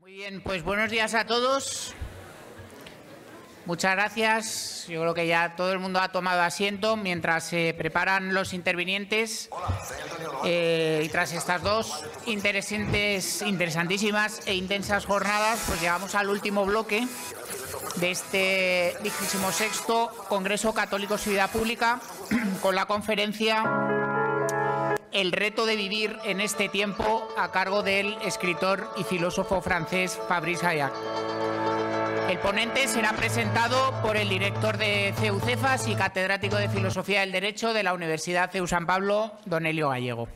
Muy bien, pues buenos días a todos. Muchas gracias. Yo creo que ya todo el mundo ha tomado asiento mientras se preparan los intervinientes. Y tras estas dos interesantísimas e intensas jornadas, pues llegamos al último bloque de este 26º Congreso Católicos y Vida Pública con la conferencia El reto de vivir en este tiempo, a cargo del escritor y filósofo francés Fabrice Gayac. El ponente será presentado por el director de CEU Cefas y catedrático de Filosofía del Derecho de la Universidad CEU San Pablo, don Elio Gallego.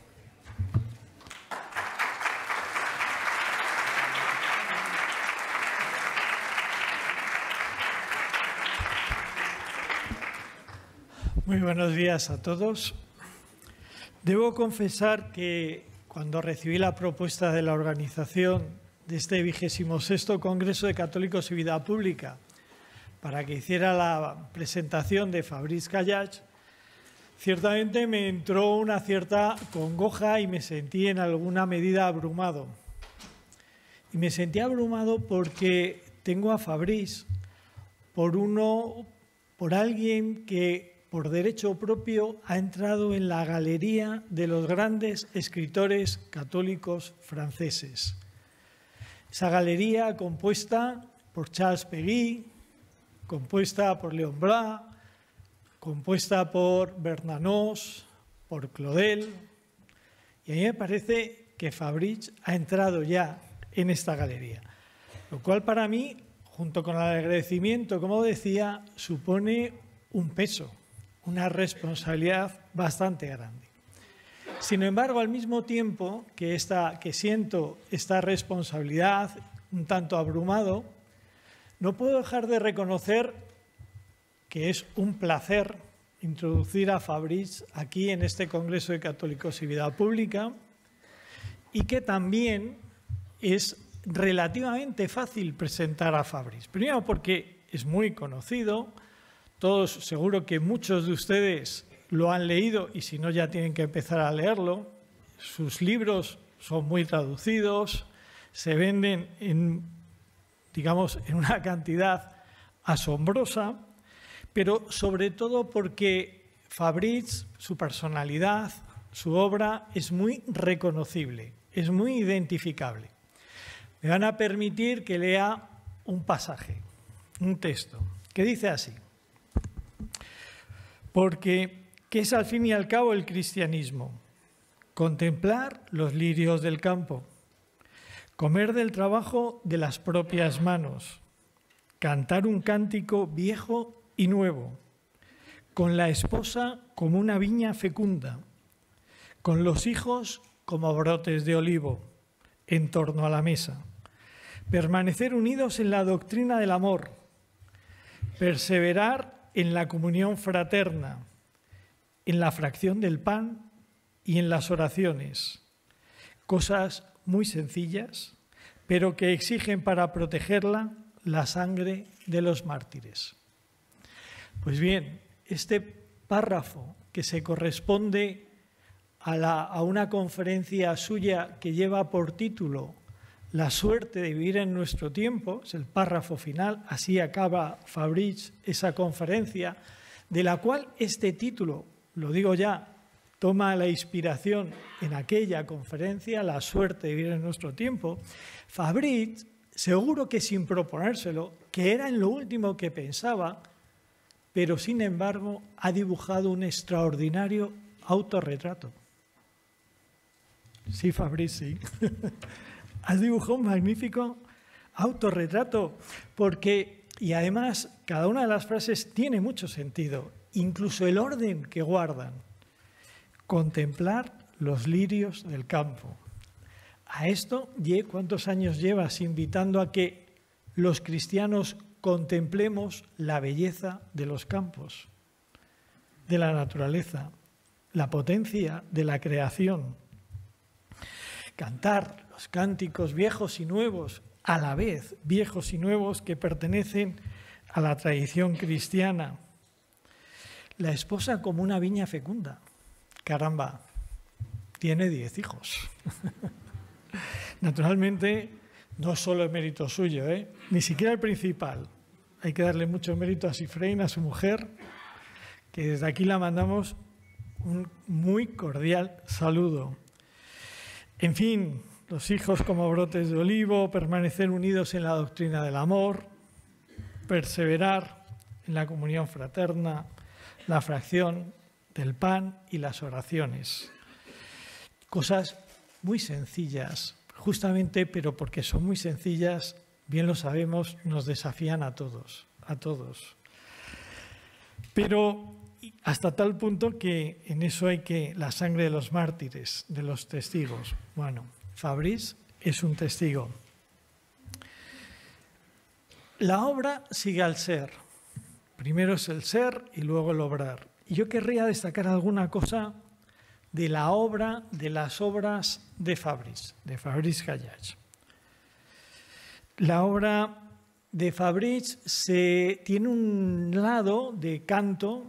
Muy buenos días a todos. Debo confesar que cuando recibí la propuesta de la organización de este 26º Congreso de Católicos y Vida Pública para que hiciera la presentación de Fabrice Gayac, ciertamente me entró una cierta congoja y me sentí en alguna medida abrumado. Y me sentí abrumado porque tengo a Fabrice por alguien que por derecho propio ha entrado en la galería de los grandes escritores católicos franceses. Esa galería compuesta por Charles Péguy, compuesta por Léon Blas, compuesta por Bernanos, por Claudel. Y a mí me parece que Fabrice ha entrado ya en esta galería, lo cual para mí, junto con el agradecimiento, como decía, supone un peso, una responsabilidad bastante grande. Sin embargo, al mismo tiempo que siento esta responsabilidad un tanto abrumado, no puedo dejar de reconocer que es un placer introducir a Fabrice aquí en este Congreso de Católicos y Vida Pública y que también es relativamente fácil presentar a Fabrice. Primero porque es muy conocido. Todos, seguro que muchos de ustedes lo han leído y si no ya tienen que empezar a leerlo. Sus libros son muy traducidos, se venden en una cantidad asombrosa, pero sobre todo porque Fabrice, su personalidad, su obra es muy reconocible, es muy identificable. Me van a permitir que lea un pasaje, un texto, que dice así. Porque, ¿qué es al fin y al cabo el cristianismo? Contemplar los lirios del campo, comer del trabajo de las propias manos, cantar un cántico viejo y nuevo, con la esposa como una viña fecunda, con los hijos como brotes de olivo, en torno a la mesa, permanecer unidos en la doctrina del amor, perseverar en la comunión fraterna, en la fracción del pan y en las oraciones. Cosas muy sencillas, pero que exigen para protegerla la sangre de los mártires. Pues bien, este párrafo que se corresponde a una conferencia suya que lleva por título La suerte de vivir en nuestro tiempo, es el párrafo final, así acaba Fabrice esa conferencia, de la cual este título, lo digo ya, toma la inspiración en aquella conferencia, La suerte de vivir en nuestro tiempo. Fabrice, seguro que sin proponérselo, que era en lo último que pensaba, pero sin embargo ha dibujado un extraordinario autorretrato. Sí, Fabrice, sí. Has dibujado un magnífico autorretrato y además cada una de las frases tiene mucho sentido, incluso el orden que guardan. Contemplar los lirios del campo. A esto, ¿cuántos años llevas invitando a que los cristianos contemplemos la belleza de los campos, de la naturaleza, la potencia de la creación? Cantar los cánticos viejos y nuevos, a la vez viejos y nuevos que pertenecen a la tradición cristiana. La esposa como una viña fecunda. Caramba, tiene 10 hijos. Naturalmente, No solo es mérito suyo, ni siquiera el principal. Hay que darle mucho mérito a Sifrein, a su mujer, que desde aquí la mandamos un muy cordial saludo. En fin, los hijos como brotes de olivo, permanecer unidos en la doctrina del amor, perseverar en la comunión fraterna, la fracción del pan y las oraciones. Cosas muy sencillas, justamente, pero porque son muy sencillas, bien lo sabemos, nos desafían a todos, Pero hasta tal punto que en eso hay que la sangre de los mártires, de los testigos. Bueno, Fabrice es un testigo. La obra sigue al ser. Primero es el ser y luego el obrar. Y yo querría destacar alguna cosa de la obra, de las obras de Fabrice Kayak. La obra de Fabrice tiene un lado de canto,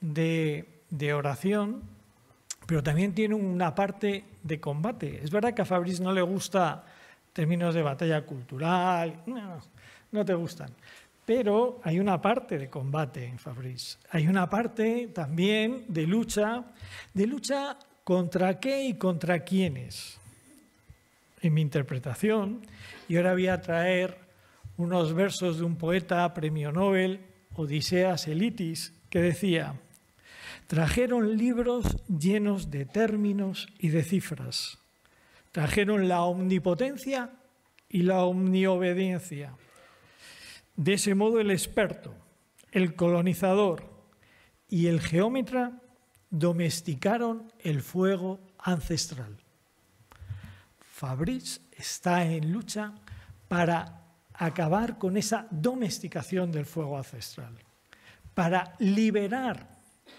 de oración, pero también tiene una parte de combate. Es verdad que a Fabrice no le gusta términos de batalla cultural, no te gustan. Pero hay una parte de combate en Fabrice. Hay una parte también de lucha contra qué y contra quiénes. En mi interpretación, y ahora voy a traer unos versos de un poeta premio Nobel, Odiseas Elitis, que decía: trajeron libros llenos de términos y de cifras. Trajeron la omnipotencia y la omniobediencia. De ese modo el experto, el colonizador y el geómetra domesticaron el fuego ancestral. Fabrice está en lucha para acabar con esa domesticación del fuego ancestral, para liberar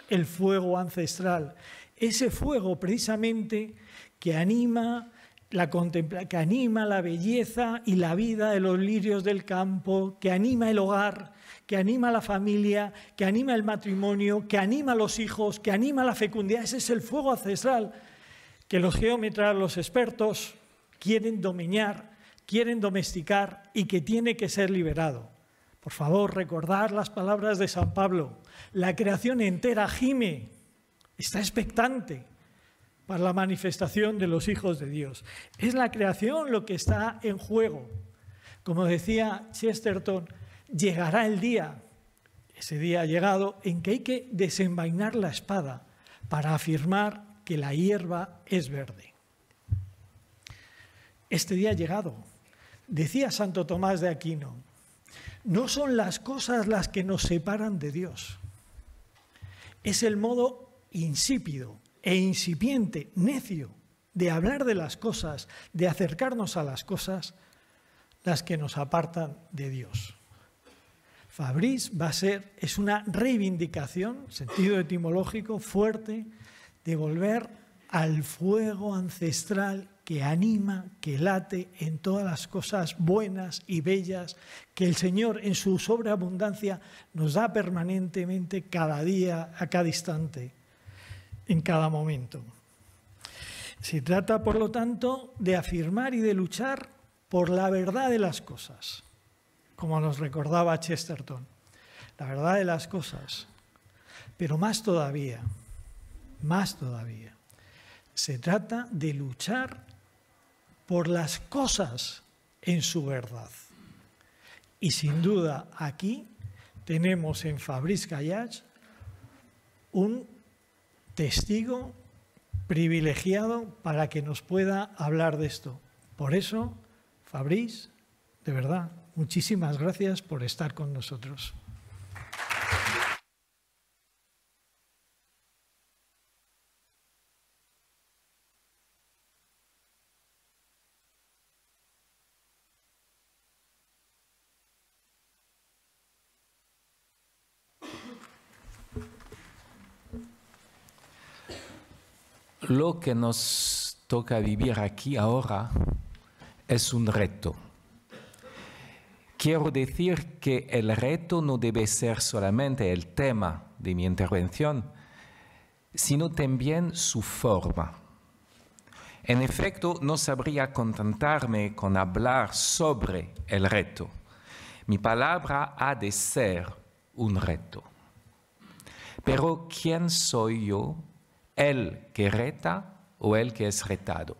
el fuego ancestral, ese fuego precisamente que anima la belleza y la vida de los lirios del campo, que anima el hogar, que anima la familia, que anima el matrimonio, que anima a los hijos, que anima la fecundidad. Ese es el fuego ancestral que los geómetras, los expertos, quieren dominar, quieren domesticar y que tiene que ser liberado. Por favor, recordad las palabras de San Pablo. La creación entera gime, está expectante para la manifestación de los hijos de Dios. Es la creación lo que está en juego. Como decía Chesterton, llegará el día, ese día ha llegado, en que hay que desenvainar la espada para afirmar que la hierba es verde. Este día ha llegado. Decía Santo Tomás de Aquino, no son las cosas las que nos separan de Dios. Es el modo insípido e incipiente, necio, de hablar de las cosas, de acercarnos a las cosas, las que nos apartan de Dios. Fabrice es una reivindicación, sentido etimológico fuerte, de volver al fuego ancestral que anima, que late en todas las cosas buenas y bellas que el Señor en su sobreabundancia nos da permanentemente cada día, a cada instante, en cada momento. Se trata, por lo tanto, de afirmar y de luchar por la verdad de las cosas, como nos recordaba Chesterton, la verdad de las cosas, pero más todavía, se trata de luchar por las cosas en su verdad. Y sin duda aquí tenemos en Fabrice Kayak un testigo privilegiado para que nos pueda hablar de esto. Por eso, Fabrice, de verdad, muchísimas gracias por estar con nosotros. Lo que nos toca vivir aquí ahora es un reto. Quiero decir que el reto no debe ser solamente el tema de mi intervención, sino también su forma. En efecto, no sabría contentarme con hablar sobre el reto. Mi palabra ha de ser un reto. Pero ¿quién soy yo? ¿El que reta o el que es retado?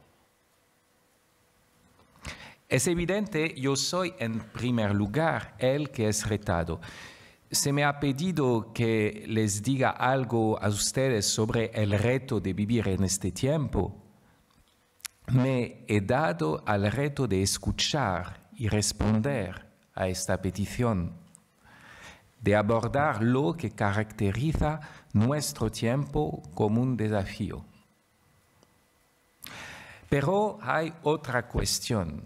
Es evidente, yo soy en primer lugar el que es retado. Se me ha pedido que les diga algo a ustedes sobre el reto de vivir en este tiempo. Me he dado al reto de escuchar y responder a esta petición, de abordar lo que caracteriza nuestro tiempo como un desafío. Pero hay otra cuestión.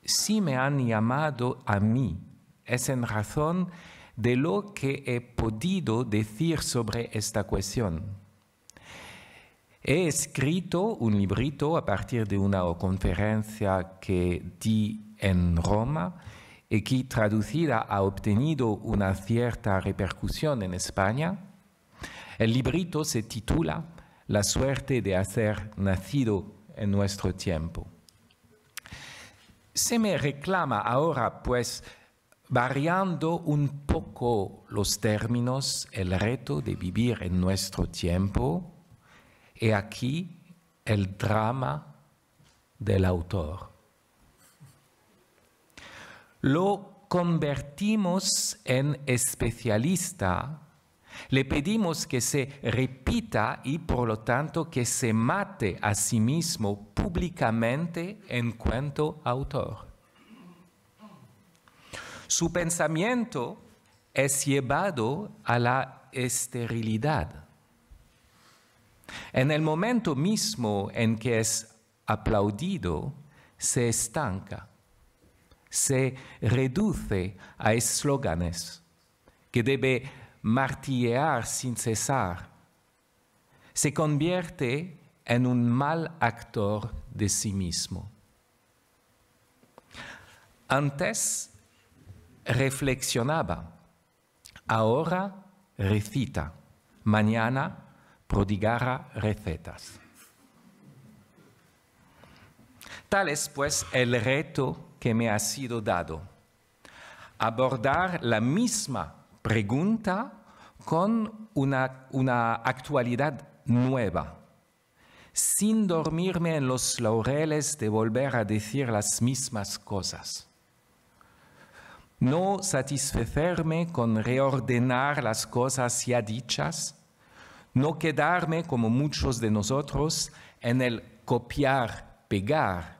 Si me han llamado a mí, es en razón de lo que he podido decir sobre esta cuestión. He escrito un librito a partir de una conferencia que di en Roma y que traducida ha obtenido una cierta repercusión en España. El librito se titula La suerte de haber nacido en nuestro tiempo. Se me reclama ahora, pues, variando un poco los términos, el reto de vivir en nuestro tiempo. He aquí el drama del autor. Lo convertimos en especialista, le pedimos que se repita y por lo tanto que se mate a sí mismo públicamente en cuanto autor. Su pensamiento es llevado a la esterilidad. En el momento mismo en que es aplaudido, se estanca, se reduce a eslóganes que debe martillear sin cesar, se convierte en un mal actor de sí mismo. Antes reflexionaba, ahora recita, mañana prodigará recetas. Tal es, pues, el reto que me ha sido dado. Abordar la misma pregunta con una actualidad nueva, sin dormirme en los laureles de volver a decir las mismas cosas. No satisfacerme con reordenar las cosas ya dichas, no quedarme, como muchos de nosotros, en el copiar-pegar,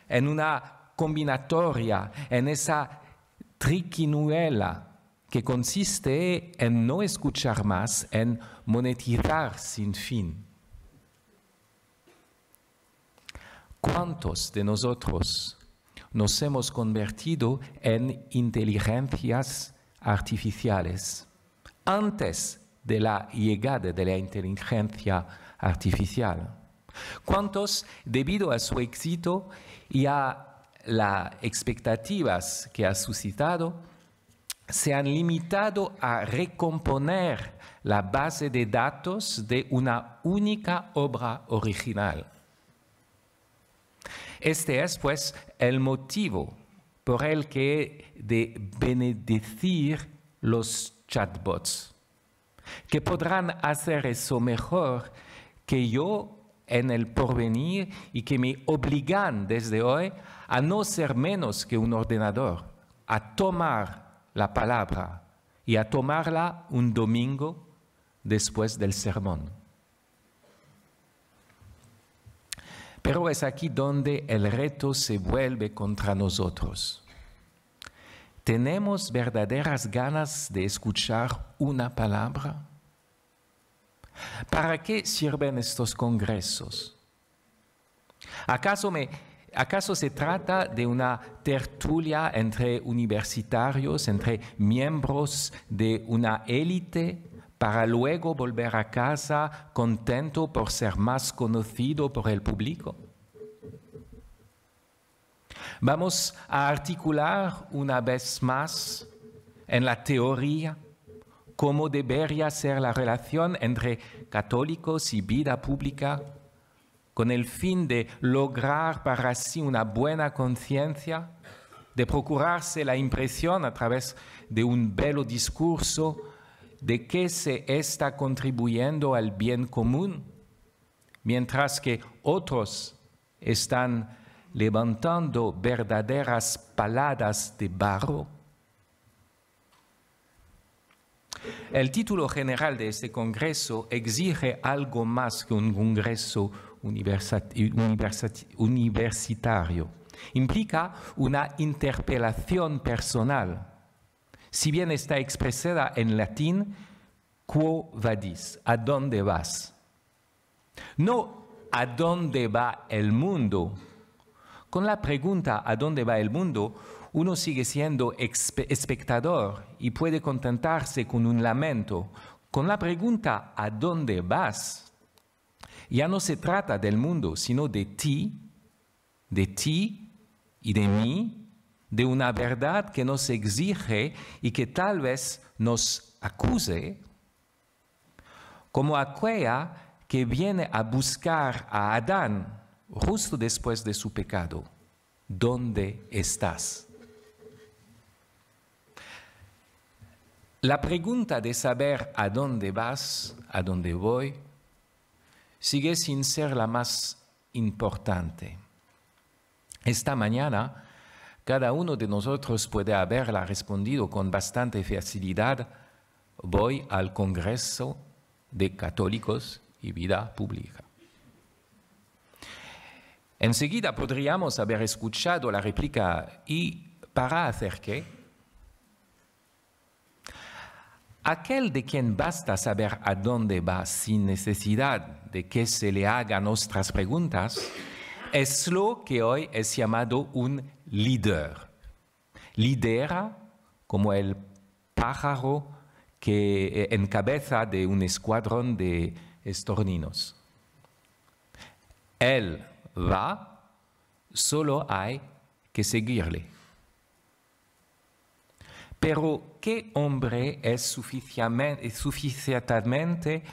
en una combinatoria, en esa triquiñuela que consiste en no escuchar más, en monetizar sin fin. ¿Cuántos de nosotros nos hemos convertido en inteligencias artificiales antes de la llegada de la inteligencia artificial? ¿Cuántos, debido a su éxito y a las expectativas que ha suscitado, se han limitado a recomponer la base de datos de una única obra original? Este es, pues, el motivo por el que he de bendecir los chatbots, que podrán hacer eso mejor que yo en el porvenir y que me obligan desde hoy a no ser menos que un ordenador, a tomar la palabra y a tomarla un domingo después del sermón. Pero es aquí donde el reto se vuelve contra nosotros. ¿Tenemos verdaderas ganas de escuchar una palabra? ¿Para qué sirven estos congresos? ¿Acaso se trata de una tertulia entre universitarios, entre miembros de una élite, para luego volver a casa contento por ser más conocido por el público? Vamos a articular una vez más en la teoría cómo debería ser la relación entre católicos y vida pública, con el fin de lograr para sí una buena conciencia, de procurarse la impresión a través de un bello discurso de que se está contribuyendo al bien común, mientras que otros están levantando verdaderas paladas de barro. El título general de este congreso exige algo más que un congreso universitario. Implica una interpelación personal. Si bien está expresada en latín, quo vadis, ¿a dónde vas? No, ¿a dónde va el mundo? Con la pregunta ¿a dónde va el mundo? Uno sigue siendo espectador y puede contentarse con un lamento. Con la pregunta ¿a dónde vas? Ya no se trata del mundo, sino de ti y de mí, de una verdad que nos exige y que tal vez nos acuse, como aquella que viene a buscar a Adán justo después de su pecado. ¿Dónde estás? La pregunta de saber a dónde vas, a dónde voy, sigue sin ser la más importante. Esta mañana, cada uno de nosotros puede haberla respondido con bastante facilidad: voy al Congreso de Católicos y Vida Pública. Enseguida podríamos haber escuchado la réplica: ¿y para hacer qué? Aquel de quien basta saber a dónde va sin necesidad de que se le hagan otras preguntas, es lo que hoy es llamado un líder. Lidera como el pájaro que encabeza de un escuadrón de estorninos. Él va, solo hay que seguirle. Pero ¿qué hombre es suficientemente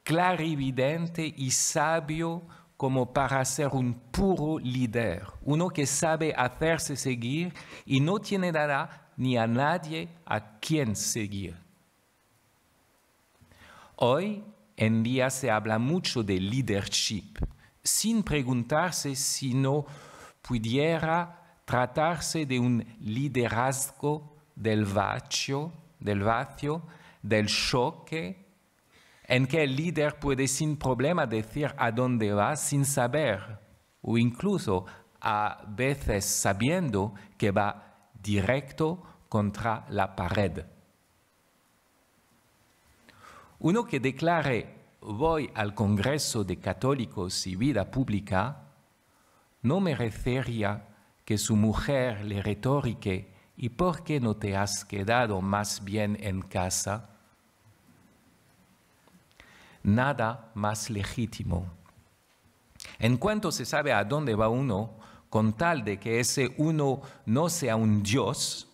clarividente y sabio como para ser un puro líder? Uno que sabe hacerse seguir y no tiene nada ni a nadie a quien seguir. Hoy en día se habla mucho de leadership, sin preguntarse si no pudiera tratarse de un liderazgo del vacío, del choque, en que el líder puede sin problema decir a dónde va sin saber, o incluso a veces sabiendo que va directo contra la pared. Uno que declare voy al Congreso de Católicos y Vida Pública no merecería que su mujer le retorique: ¿y por qué no te has quedado más bien en casa? Nada más legítimo. En cuanto se sabe a dónde va uno, con tal de que ese uno no sea un Dios,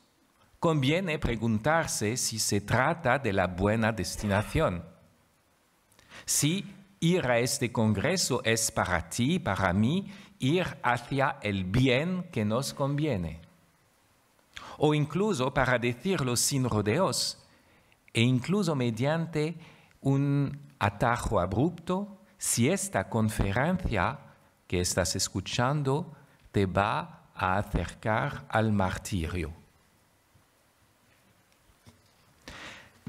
conviene preguntarse si se trata de la buena destinación. Si ir a este congreso es para ti, para mí, ir hacia el bien que nos conviene. O incluso, para decirlo sin rodeos, e incluso mediante un atajo abrupto, si esta conferencia que estás escuchando te va a acercar al martirio.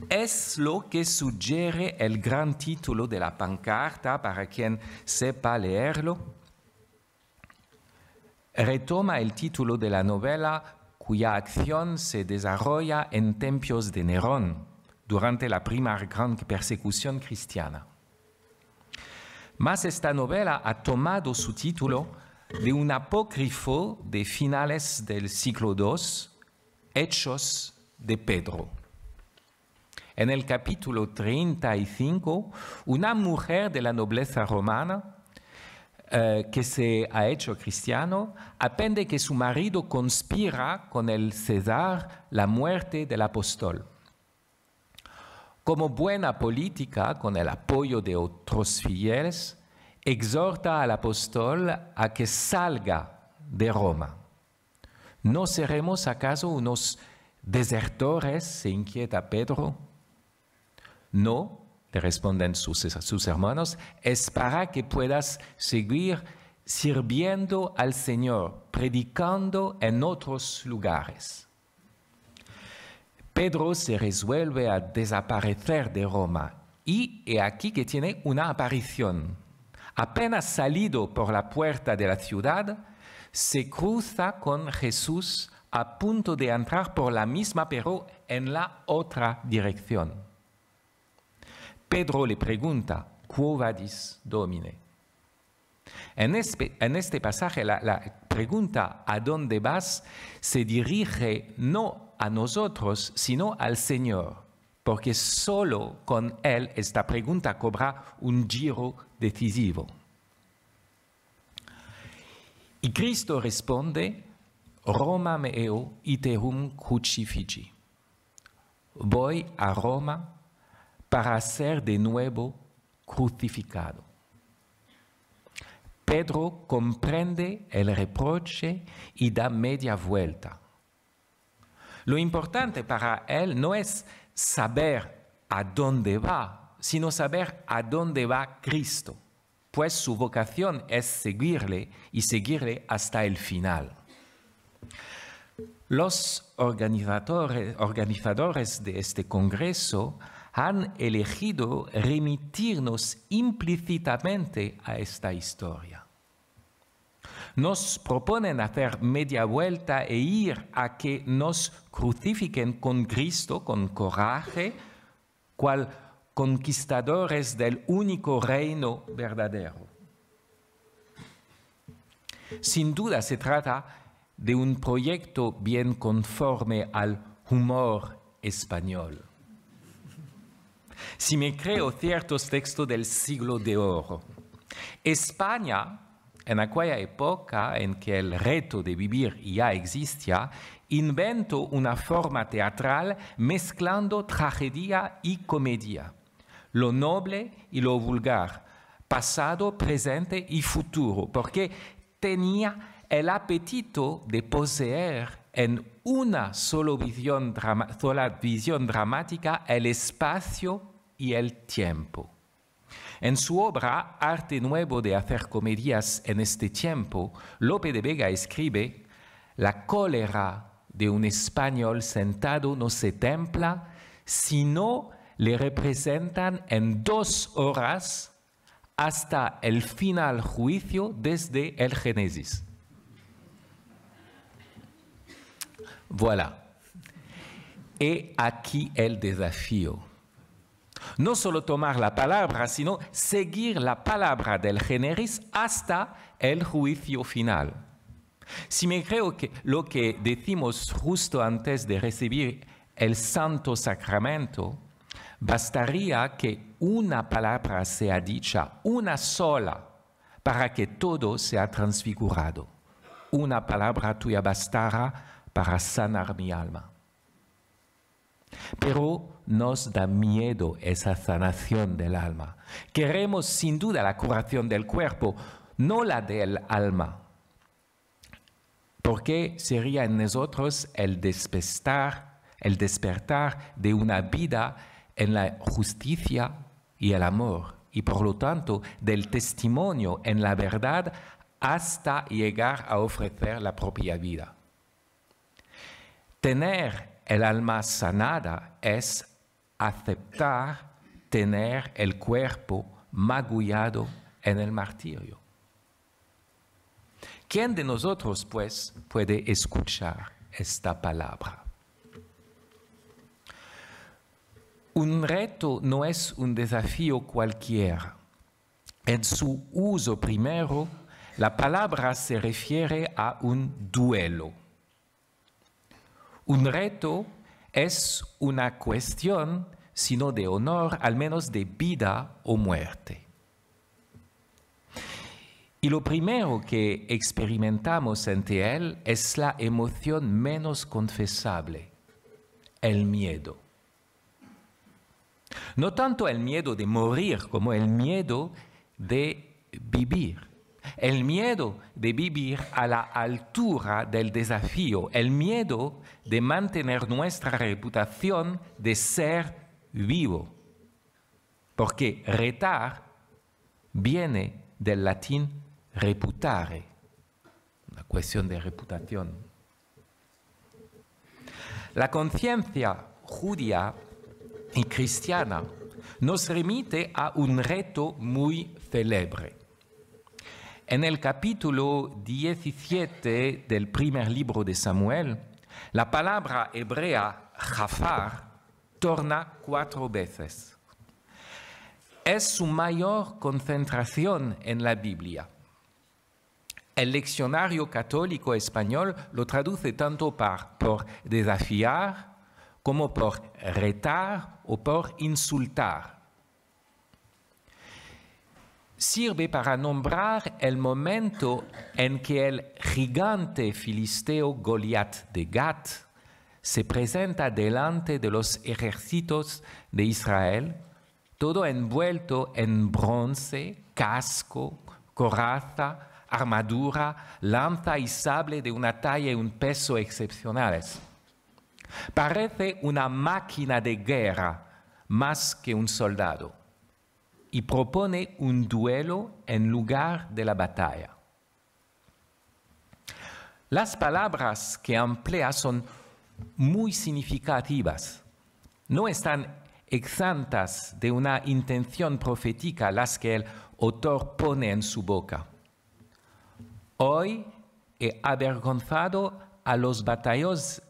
Es lo que sugiere el gran título de la pancarta para quien sepa leerlo. Retoma el título de la novela cuya acción se desarrolla en tiempos de Nerón, durante la primera gran persecución cristiana. Mas esta novela ha tomado su título de un apócrifo de finales del siglo II, Hechos de Pedro. En el capítulo 35, una mujer de la nobleza romana que se ha hecho cristiano aprende que su marido conspira con el César la muerte del apóstol. Como buena política, con el apoyo de otros fieles, exhorta al apóstol a que salga de Roma. ¿No seremos acaso unos desertores?, se inquieta Pedro. No, le responden sus hermanos, es para que puedas seguir sirviendo al Señor, predicando en otros lugares. Pedro se resuelve a desaparecer de Roma y he aquí que tiene una aparición. Apenas salido por la puerta de la ciudad, se cruza con Jesús a punto de entrar por la misma, pero en la otra dirección. Pedro le pregunta, ¿Quo vadis, Domine? En este pasaje la pregunta ¿a dónde vas? Se dirige no a nosotros, sino al Señor, porque solo con Él esta pregunta cobra un giro decisivo. Y Cristo responde, Roma meo iterum crucifigi. Voy a Roma para ser de nuevo crucificado. Pedro comprende el reproche y da media vuelta. Lo importante para él no es saber a dónde va, sino saber a dónde va Cristo, pues su vocación es seguirle y seguirle hasta el final. Los organizadores de este congreso han elegido remitirnos implícitamente a esta historia. Nos proponen hacer media vuelta e ir a que nos crucifiquen con Cristo, con coraje, cual conquistadores del único reino verdadero. Sin duda se trata de un proyecto bien conforme al humor español. Si me creo ciertos textos del siglo de oro, España, en aquella época en que el reto de vivir ya existía, inventó una forma teatral mezclando tragedia y comedia, lo noble y lo vulgar, pasado, presente y futuro, porque tenía el apetito de poseer en una sola visión dramática el espacio y el tiempo. En su obra Arte Nuevo de hacer comedias en este tiempo, Lope de Vega escribe: la cólera de un español sentado no se templa, sino le representan en 2 horas hasta el final juicio desde el Génesis. Voilà. He aquí el desafío. No solo tomar la palabra, sino seguir la palabra del Génesis hasta el juicio final. Si me creo que lo que decimos justo antes de recibir el Santo Sacramento, bastaría que una palabra sea dicha, una sola, para que todo sea transfigurado. Una palabra tuya bastará para sanar mi alma. Pero nos da miedo esa sanación del alma. Queremos sin duda la curación del cuerpo, no la del alma. Porque sería en nosotros el despertar de una vida en la justicia y el amor, y por lo tanto del testimonio en la verdad hasta llegar a ofrecer la propia vida. Tener el alma sanada es aceptar tener el cuerpo magullado en el martirio. ¿Quién de nosotros, pues, puede escuchar esta palabra? Un reto no es un desafío cualquiera. En su uso primero, la palabra se refiere a un duelo. Un reto es una cuestión, sino de honor, al menos de vida o muerte. Y lo primero que experimentamos ante él es la emoción menos confesable, el miedo. No tanto el miedo de morir como el miedo de vivir. El miedo de vivir a la altura del desafío, el miedo de mantener nuestra reputación de ser vivo. Porque retar viene del latín reputare, una cuestión de reputación. La conciencia judía y cristiana nos remite a un reto muy célebre. En el capítulo 17 del primer libro de Samuel, la palabra hebrea jafar torna 4 veces. Es su mayor concentración en la Biblia. El leccionario católico español lo traduce tanto por desafiar como por retar o por insultar. Sirve para nombrar el momento en que el gigante filisteo Goliat de Gat se presenta delante de los ejércitos de Israel, todo envuelto en bronce, casco, coraza, armadura, lanza y sable de una talla y un peso excepcionales. Parece una máquina de guerra más que un soldado y propone un duelo en lugar de la batalla. Las palabras que emplea son muy significativas. No están exentas de una intención profética las que el autor pone en su boca. Hoy he avergonzado a los batallones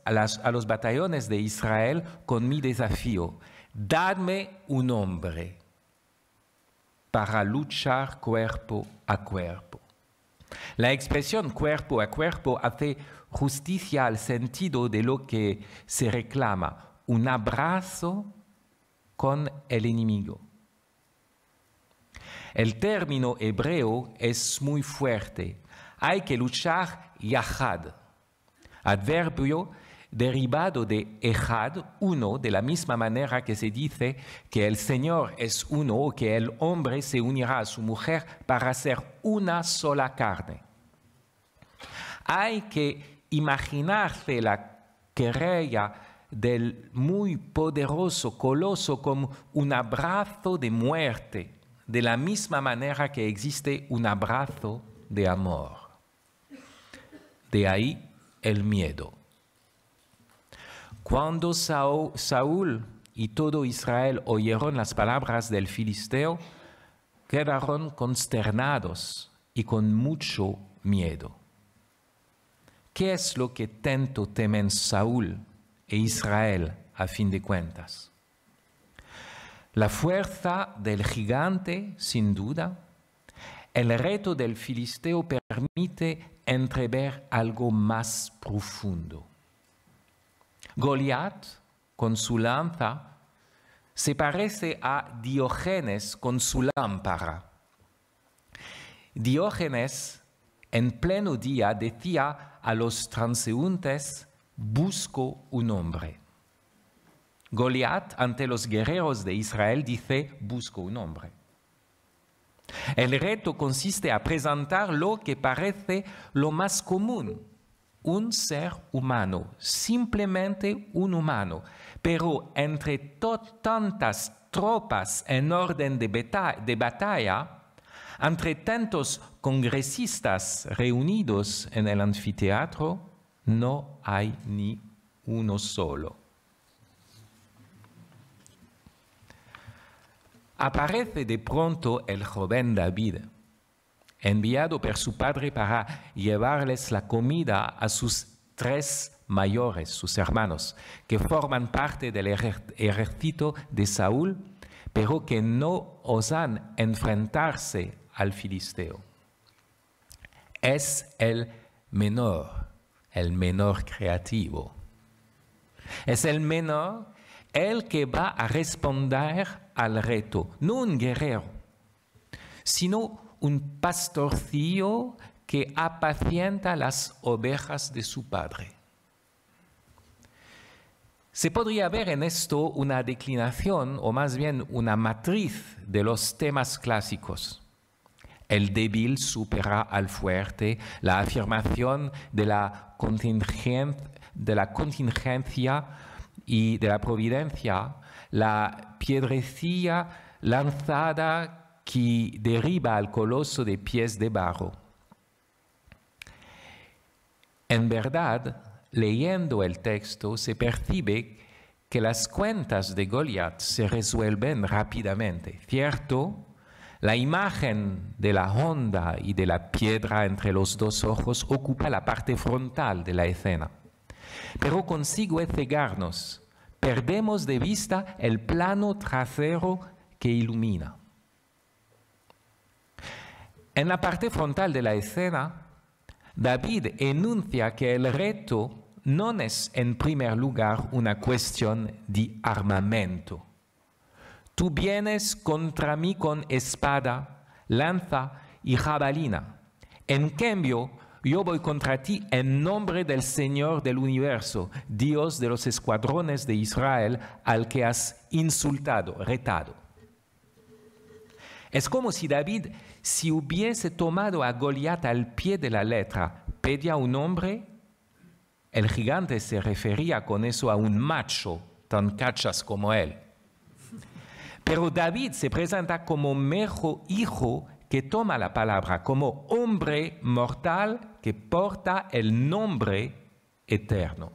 de Israel con mi desafío. Dadme un hombre para luchar cuerpo a cuerpo. La expresión cuerpo a cuerpo hace justicia al sentido de lo que se reclama, un abrazo con el enemigo. El término hebreo es muy fuerte. Hay que luchar yahad, adverbio derivado de ejad, uno, de la misma manera que se dice que el Señor es uno o que el hombre se unirá a su mujer para ser una sola carne. Hay que imaginarse la querella del muy poderoso coloso como un abrazo de muerte, de la misma manera que existe un abrazo de amor. De ahí el miedo. Cuando Saúl y todo Israel oyeron las palabras del filisteo, quedaron consternados y con mucho miedo. ¿Qué es lo que tanto temen Saúl e Israel a fin de cuentas? La fuerza del gigante, sin duda. El reto del filisteo permite entrever algo más profundo. Goliat, con su lanza, se parece a Diógenes con su lámpara. Diógenes, en pleno día, decía a los transeúntes: busco un hombre. Goliat, ante los guerreros de Israel, dice: busco un hombre. El reto consiste en presentar lo que parece lo más común, un ser humano, simplemente un humano, pero entre tantas tropas en orden de batalla, entre tantos congresistas reunidos en el anfiteatro, no hay ni uno solo. Aparece de pronto el joven David, enviado por su padre para llevarles la comida a sus 3 mayores, sus hermanos, que forman parte del ejército de Saúl, pero que no osan enfrentarse al filisteo. Es el menor creativo. Es el menor el que va a responder al reto, no un guerrero, sino un pastorcillo que apacienta las ovejas de su padre. Se podría ver en esto una declinación, o más bien una matriz de los temas clásicos. El débil supera al fuerte, la afirmación de la contingencia y de la providencia, la piedrecilla lanzada que derriba al coloso de pies de barro. En verdad, leyendo el texto, se percibe que las cuentas de Goliat se resuelven rápidamente. Cierto, la imagen de la honda y de la piedra entre los dos ojos ocupa la parte frontal de la escena, pero consigue cegarnos. Perdemos de vista el plano trasero que ilumina. En la parte frontal de la escena, David enuncia que el reto no es en primer lugar una cuestión de armamento. Tú vienes contra mí con espada, lanza y jabalina. En cambio, yo voy contra ti en nombre del Señor del universo, Dios de los escuadrones de Israel, al que has insultado, retado. Es como si David, si hubiese tomado a Goliat al pie de la letra, pedía un hombre. El gigante se refería con eso a un macho tan cachas como él. Pero David se presenta como mero hijo que toma la palabra, como hombre mortal que porta el nombre eterno.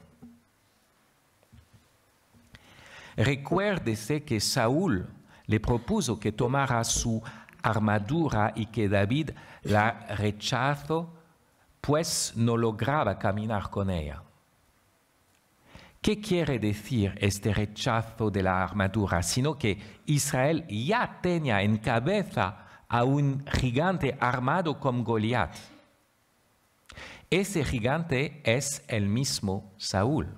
Recuérdese que Saúl le propuso que tomara su armadura y que David la rechazó, pues no lograba caminar con ella. ¿Qué quiere decir este rechazo de la armadura? Sino que Israel ya tenía en cabeza a un gigante armado como Goliat. Ese gigante es el mismo Saúl.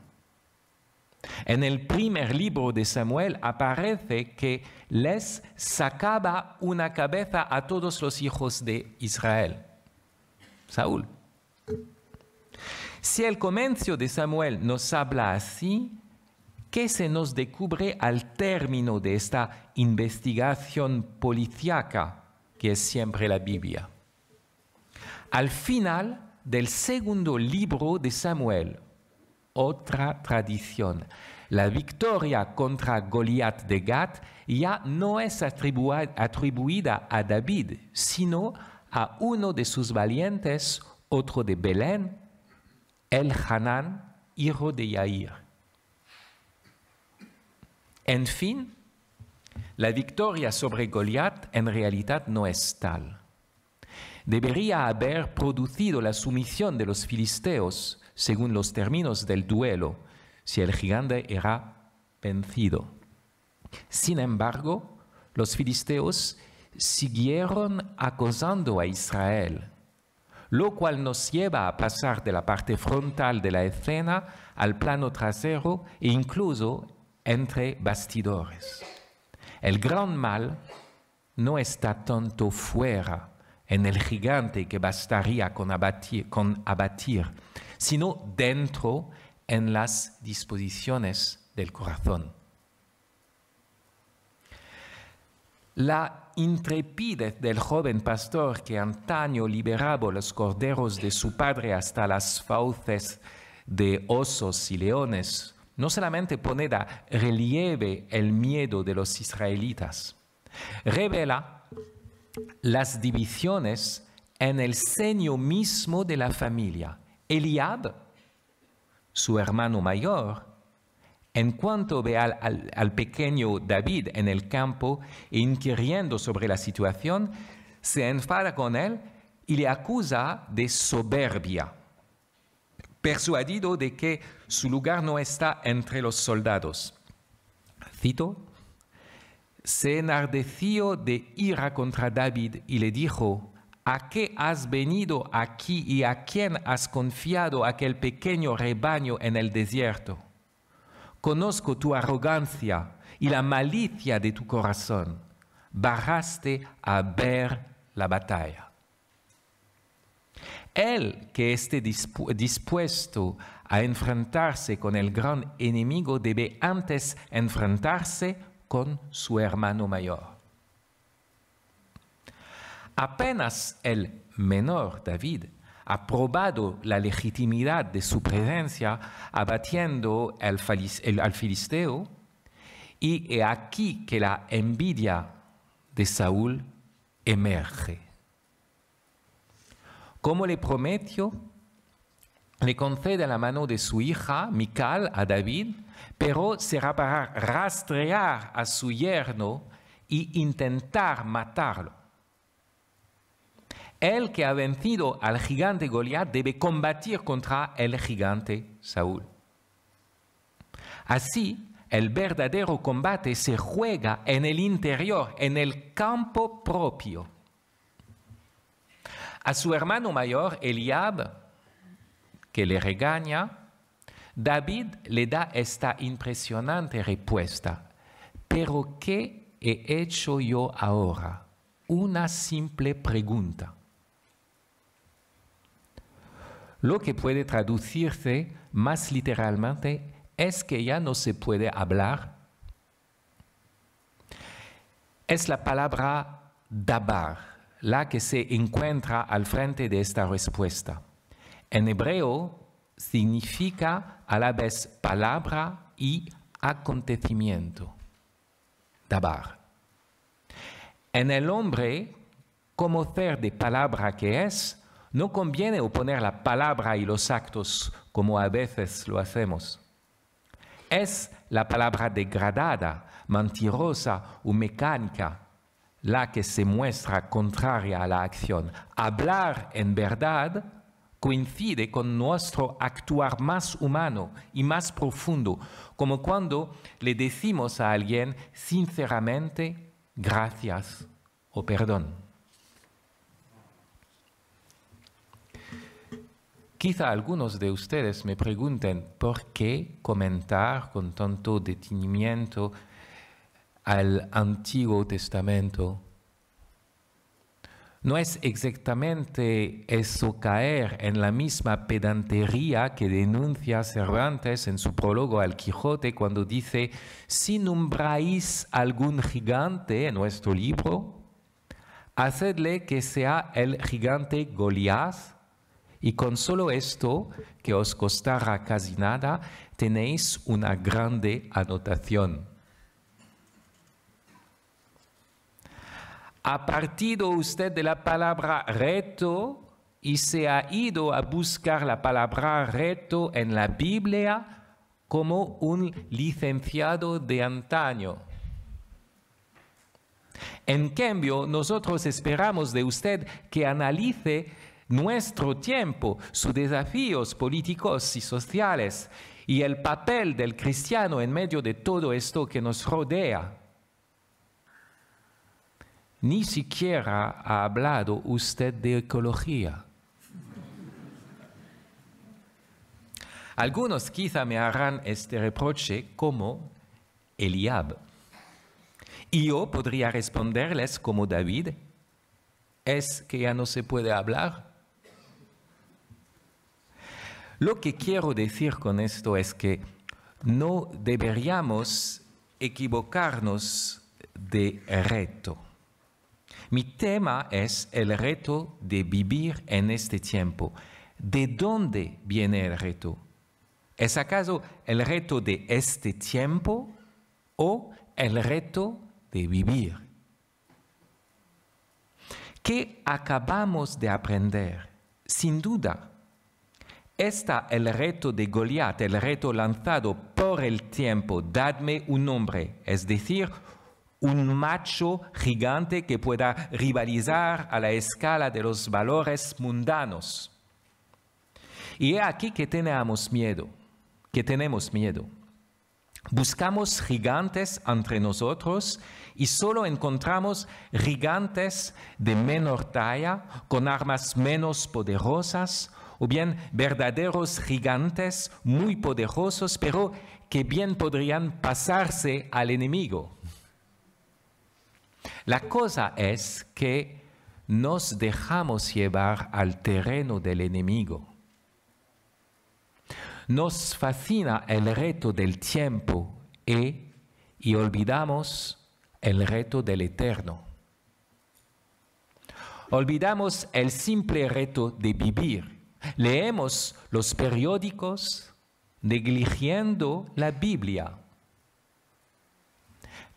En el primer libro de Samuel aparece que les sacaba una cabeza a todos los hijos de Israel. Saúl. Si el comienzo de Samuel nos habla así, ¿qué se nos descubre al término de esta investigación policíaca que es siempre la Biblia? Al final del segundo libro de Samuel, otra tradición. La victoria contra Goliat de Gat ya no es atribuida a David, sino a uno de sus valientes, otro de Belén, El-Hanán, hijo de Yair. En fin, la victoria sobre Goliat en realidad no es tal. Debería haber producido la sumisión de los filisteos según los términos del duelo, si el gigante era vencido. Sin embargo, los filisteos siguieron acosando a Israel, lo cual nos lleva a pasar de la parte frontal de la escena al plano trasero e incluso entre bastidores. El gran mal no está tanto fuera en el gigante que bastaría con abatir, sino dentro en las disposiciones del corazón. La intrepidez del joven pastor que antaño liberaba los corderos de su padre hasta las fauces de osos y leones no solamente pone de relieve el miedo de los israelitas, revela las divisiones en el seno mismo de la familia. Eliab, su hermano mayor, en cuanto ve al pequeño David en el campo inquiriendo sobre la situación, se enfada con él y le acusa de soberbia, persuadido de que su lugar no está entre los soldados. Cito: se enardeció de ira contra David y le dijo: ¿a qué has venido aquí y a quién has confiado aquel pequeño rebaño en el desierto? Conozco tu arrogancia y la malicia de tu corazón. Bajaste a ver la batalla. El que esté dispuesto a enfrentarse con el gran enemigo debe antes enfrentarse con su hermano mayor. Apenas el menor David ha probado la legitimidad de su presencia abatiendo al filisteo, y he aquí que la envidia de Saúl emerge. Como le prometió, le concede la mano de su hija Mical a David, pero será para rastrear a su yerno y intentar matarlo. El que ha vencido al gigante Goliat debe combatir contra el gigante Saúl. Así, el verdadero combate se juega en el interior, en el campo propio. A su hermano mayor, Eliab, que le regaña, David le da esta impresionante respuesta. ¿Pero qué he hecho yo ahora? Una simple pregunta. Lo que puede traducirse más literalmente es que ya no se puede hablar. Es la palabra dabar, la que se encuentra al frente de esta respuesta. En hebreo significa a la vez palabra y acontecimiento. Dabar. En el hombre, como ser de palabra que es, no conviene oponer la palabra y los actos como a veces lo hacemos. Es la palabra degradada, mentirosa o mecánica la que se muestra contraria a la acción. Hablar en verdad coincide con nuestro actuar más humano y más profundo, como cuando le decimos a alguien sinceramente gracias o perdón. Quizá algunos de ustedes me pregunten por qué comentar con tanto detenimiento al Antiguo Testamento. No es exactamente eso caer en la misma pedantería que denuncia Cervantes en su prólogo al Quijote cuando dice: si nombráis algún gigante en nuestro libro, hacedle que sea el gigante Goliat, y con solo esto, que os costará casi nada, tenéis una grande anotación. Ha partido usted de la palabra reto y se ha ido a buscar la palabra reto en la Biblia como un licenciado de antaño. En cambio, nosotros esperamos de usted que analice nuestro tiempo, sus desafíos políticos y sociales y el papel del cristiano en medio de todo esto que nos rodea. Ni siquiera ha hablado usted de ecología. Algunos quizá me harán este reproche como Eliab. Y yo podría responderles como David: ¿es que ya no se puede hablar? Lo que quiero decir con esto es que no deberíamos equivocarnos de reto. Mi tema es el reto de vivir en este tiempo. ¿De dónde viene el reto? ¿Es acaso el reto de este tiempo o el reto de vivir? ¿Qué acabamos de aprender? Sin duda, está el reto de Goliat, el reto lanzado por el tiempo: dadme un hombre, es decir, un macho gigante que pueda rivalizar a la escala de los valores mundanos. Y es aquí que tenemos miedo, Buscamos gigantes entre nosotros y solo encontramos gigantes de menor talla, con armas menos poderosas, o bien verdaderos gigantes muy poderosos, pero que bien podrían pasarse al enemigo. La cosa es que nos dejamos llevar al terreno del enemigo. Nos fascina el reto del tiempo y olvidamos el reto del eterno. Olvidamos el simple reto de vivir. Leemos los periódicos negligiendo la Biblia.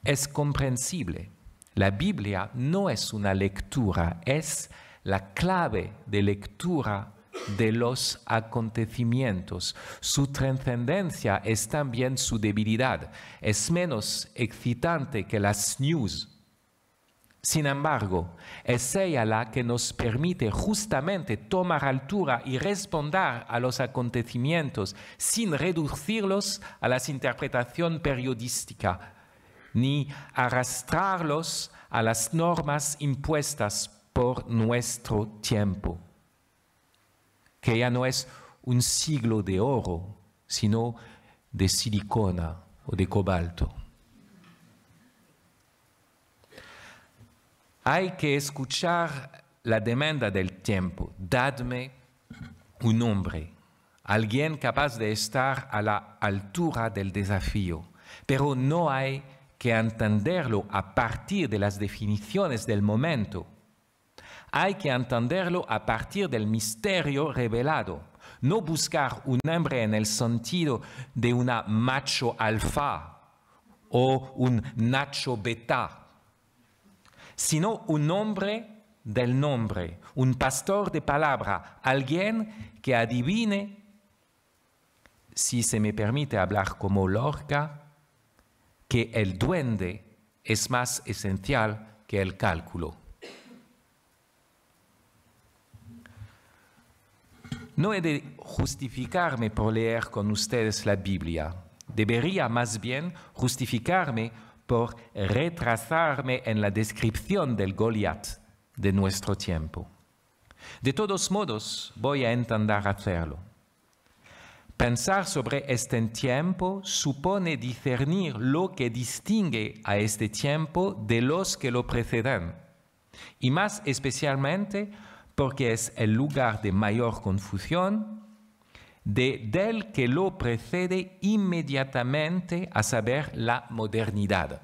Es comprensible. La Biblia no es una lectura, es la clave de lectura de los acontecimientos. Su trascendencia es también su debilidad. Es menos excitante que las news. Sin embargo, es ella la que nos permite justamente tomar altura y responder a los acontecimientos sin reducirlos a la interpretación periodística, ni arrastrarlos a las normas impuestas por nuestro tiempo, que ya no es un siglo de oro, sino de silicona o de cobalto. Hay que escuchar la demanda del tiempo. Dadme un hombre, alguien capaz de estar a la altura del desafío, pero no hay que entenderlo a partir de las definiciones del momento. Hay que entenderlo a partir del misterio revelado. No buscar un hombre en el sentido de una macho alfa o un nacho beta, sino un hombre del nombre, un pastor de palabra, alguien que adivine, si se me permite hablar como Lorca, que el duende es más esencial que el cálculo. No he de justificarme por leer con ustedes la Biblia. Debería más bien justificarme por retrasarme en la descripción del Goliat de nuestro tiempo. De todos modos, voy a intentar hacerlo. Pensar sobre este tiempo supone discernir lo que distingue a este tiempo de los que lo preceden, y más especialmente porque es el lugar de mayor confusión del que lo precede inmediatamente, a saber, la modernidad.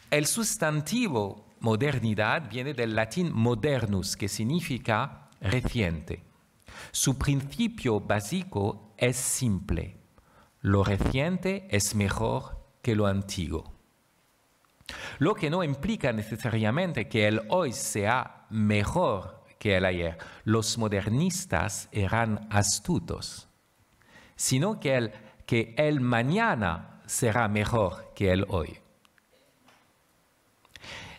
El sustantivo modernidad viene del latín modernus, que significa reciente. Su principio básico es simple. Lo reciente es mejor que lo antiguo. Lo que no implica necesariamente que el hoy sea mejor que el ayer. Los modernistas eran astutos, sino que el mañana será mejor que el hoy.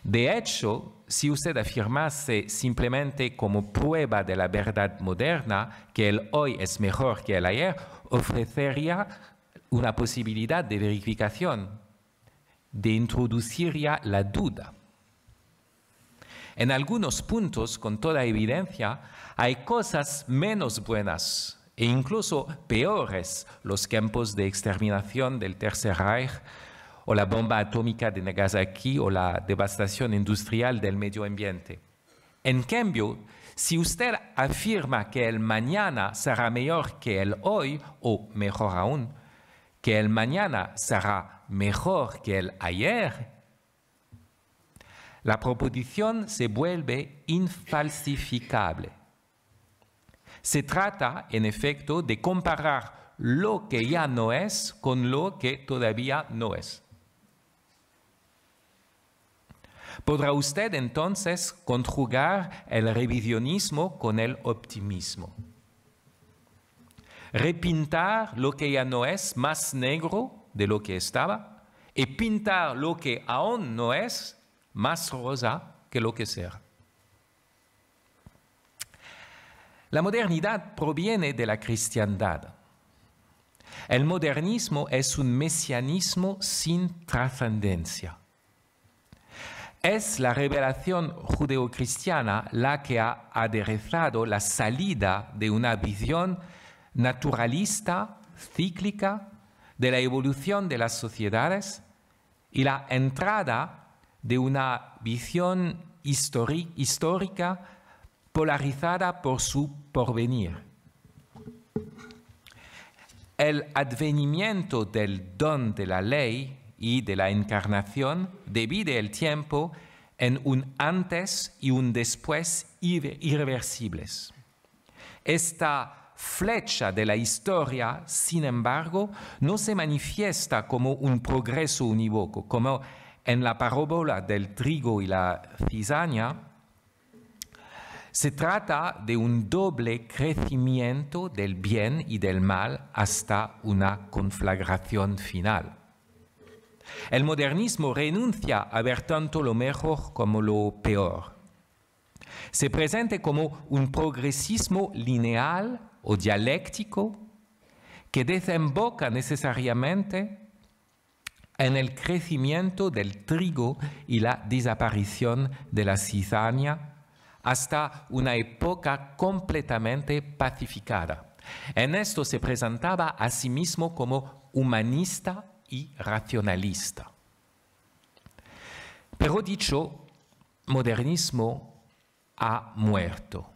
De hecho, si usted afirmase simplemente como prueba de la verdad moderna que el hoy es mejor que el ayer, ofrecería una posibilidad de verificación, de introduciría la duda. En algunos puntos, con toda evidencia, hay cosas menos buenas e incluso peores, los campos de exterminación del Tercer Reich, o la bomba atómica de Nagasaki, o la devastación industrial del medio ambiente. En cambio, si usted afirma que el mañana será mejor que el hoy, o mejor aún, que el mañana será mejor que el ayer, la proposición se vuelve infalsificable. Se trata, en efecto, de comparar lo que ya no es con lo que todavía no es. ¿Podrá usted entonces conjugar el revisionismo con el optimismo? Repintar lo que ya no es más negro de lo que estaba y pintar lo que aún no es más rosa que lo que será. La modernidad proviene de la cristiandad. El modernismo es un mesianismo sin trascendencia. Es la revelación judeocristiana la que ha aderezado la salida de una visión naturalista, cíclica, de la evolución de las sociedades y la entrada de una visión histórica polarizada por su porvenir. El advenimiento del don de la ley y de la encarnación divide el tiempo en un antes y un después irreversibles. Esta flecha de la historia, sin embargo, no se manifiesta como un progreso unívoco, como en la parábola del trigo y la cizaña. Se trata de un doble crecimiento del bien y del mal hasta una conflagración final. El modernismo renuncia a ver tanto lo mejor como lo peor. Se presenta como un progresismo lineal o dialéctico que desemboca necesariamente en el crecimiento del trigo y la desaparición de la cizaña hasta una época completamente pacificada. En esto se presentaba a sí mismo como humanista y racionalista. Pero dicho modernismo ha muerto.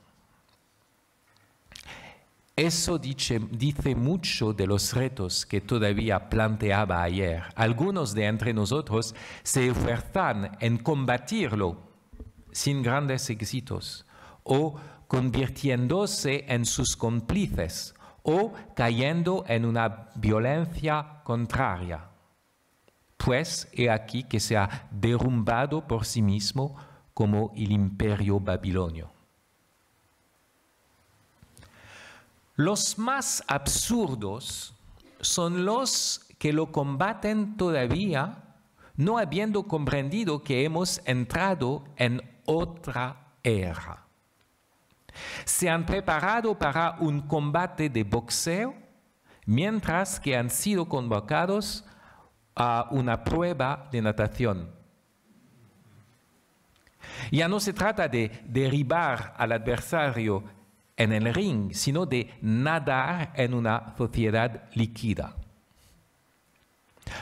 Eso dice mucho de los retos que todavía planteaba ayer. Algunos de entre nosotros se esfuerzan en combatirlo sin grandes éxitos, o convirtiéndose en sus cómplices, o cayendo en una violencia contraria. Pues he aquí que se ha derrumbado por sí mismo como el imperio babilonio. Los más absurdos son los que lo combaten todavía, no habiendo comprendido que hemos entrado en otra era. Se han preparado para un combate de boxeo, mientras que han sido convocados a una prueba de natación. Ya no se trata de derribar al adversario en el ring, sino de nadar en una sociedad líquida.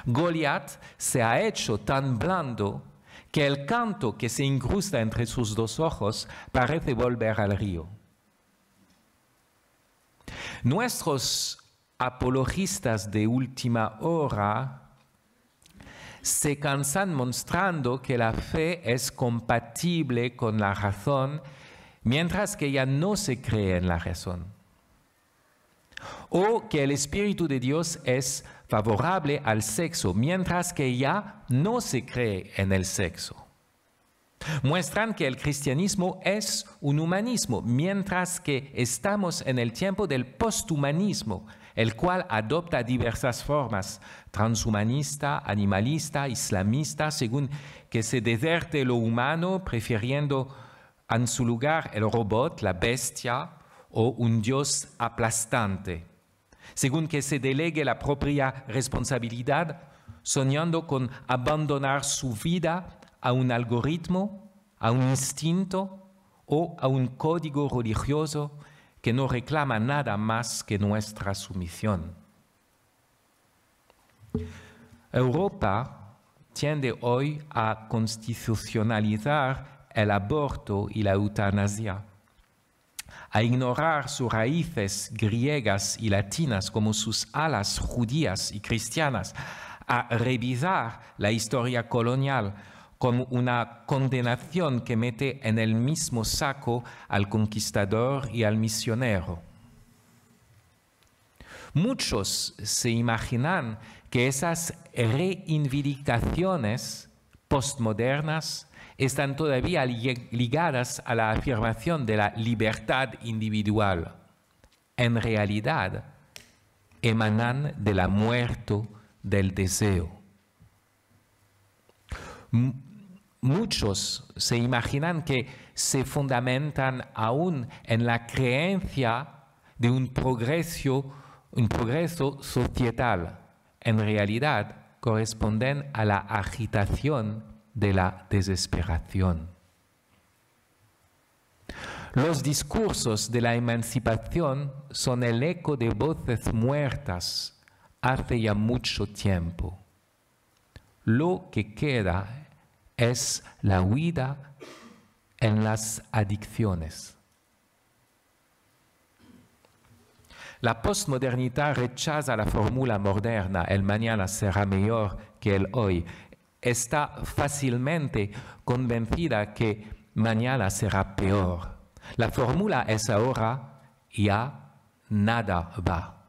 Goliat se ha hecho tan blando que el canto que se incrusta entre sus dos ojos parece volver al río. Nuestros apologistas de última hora se cansan mostrando que la fe es compatible con la razón, mientras que ya no se cree en la razón. O que el Espíritu de Dios es favorable al sexo, mientras que ya no se cree en el sexo. Muestran que el cristianismo es un humanismo, mientras que estamos en el tiempo del posthumanismo, el cual adopta diversas formas, transhumanista, animalista, islamista, según que se deserte lo humano, prefiriendo en su lugar el robot, la bestia o un dios aplastante, según que se delegue la propia responsabilidad, soñando con abandonar su vida a un algoritmo, a un instinto o a un código religioso que no reclama nada más que nuestra sumisión. Europa tiende hoy a constitucionalizar el aborto y la eutanasia, a ignorar sus raíces griegas y latinas como sus alas judías y cristianas, a revisar la historia colonial como una condenación que mete en el mismo saco al conquistador y al misionero. Muchos se imaginan que esas reivindicaciones postmodernas están todavía ligadas a la afirmación de la libertad individual. En realidad, emanan de la muerte del deseo. Muchos se imaginan que se fundamentan aún en la creencia de un progreso societal. En realidad, corresponden a la agitación de la desesperación. Los discursos de la emancipación son el eco de voces muertas hace ya mucho tiempo. Lo que queda es la huida en las adicciones. La postmodernidad rechaza la fórmula moderna, el mañana será mejor que el hoy. está fácilmente convencida que mañana será peor. La fórmula es ahora: ya nada va.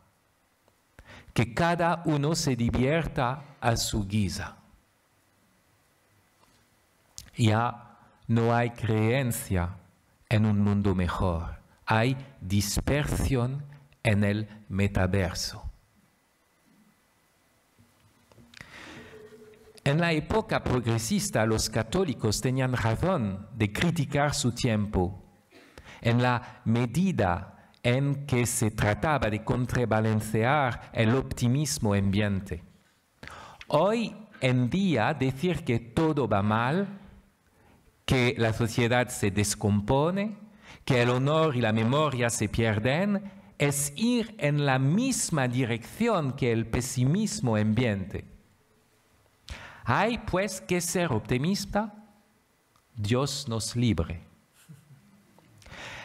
Que cada uno se divierta a su guisa. Ya no hay creencia en un mundo mejor. Hay dispersión en el metaverso. En la época progresista, los católicos tenían razón de criticar su tiempo, en la medida en que se trataba de contrabalancear el optimismo ambiente. Hoy en día, decir que todo va mal, que la sociedad se descompone, que el honor y la memoria se pierden, es ir en la misma dirección que el pesimismo ambiente. ¿Hay pues que ser optimista? Dios nos libre.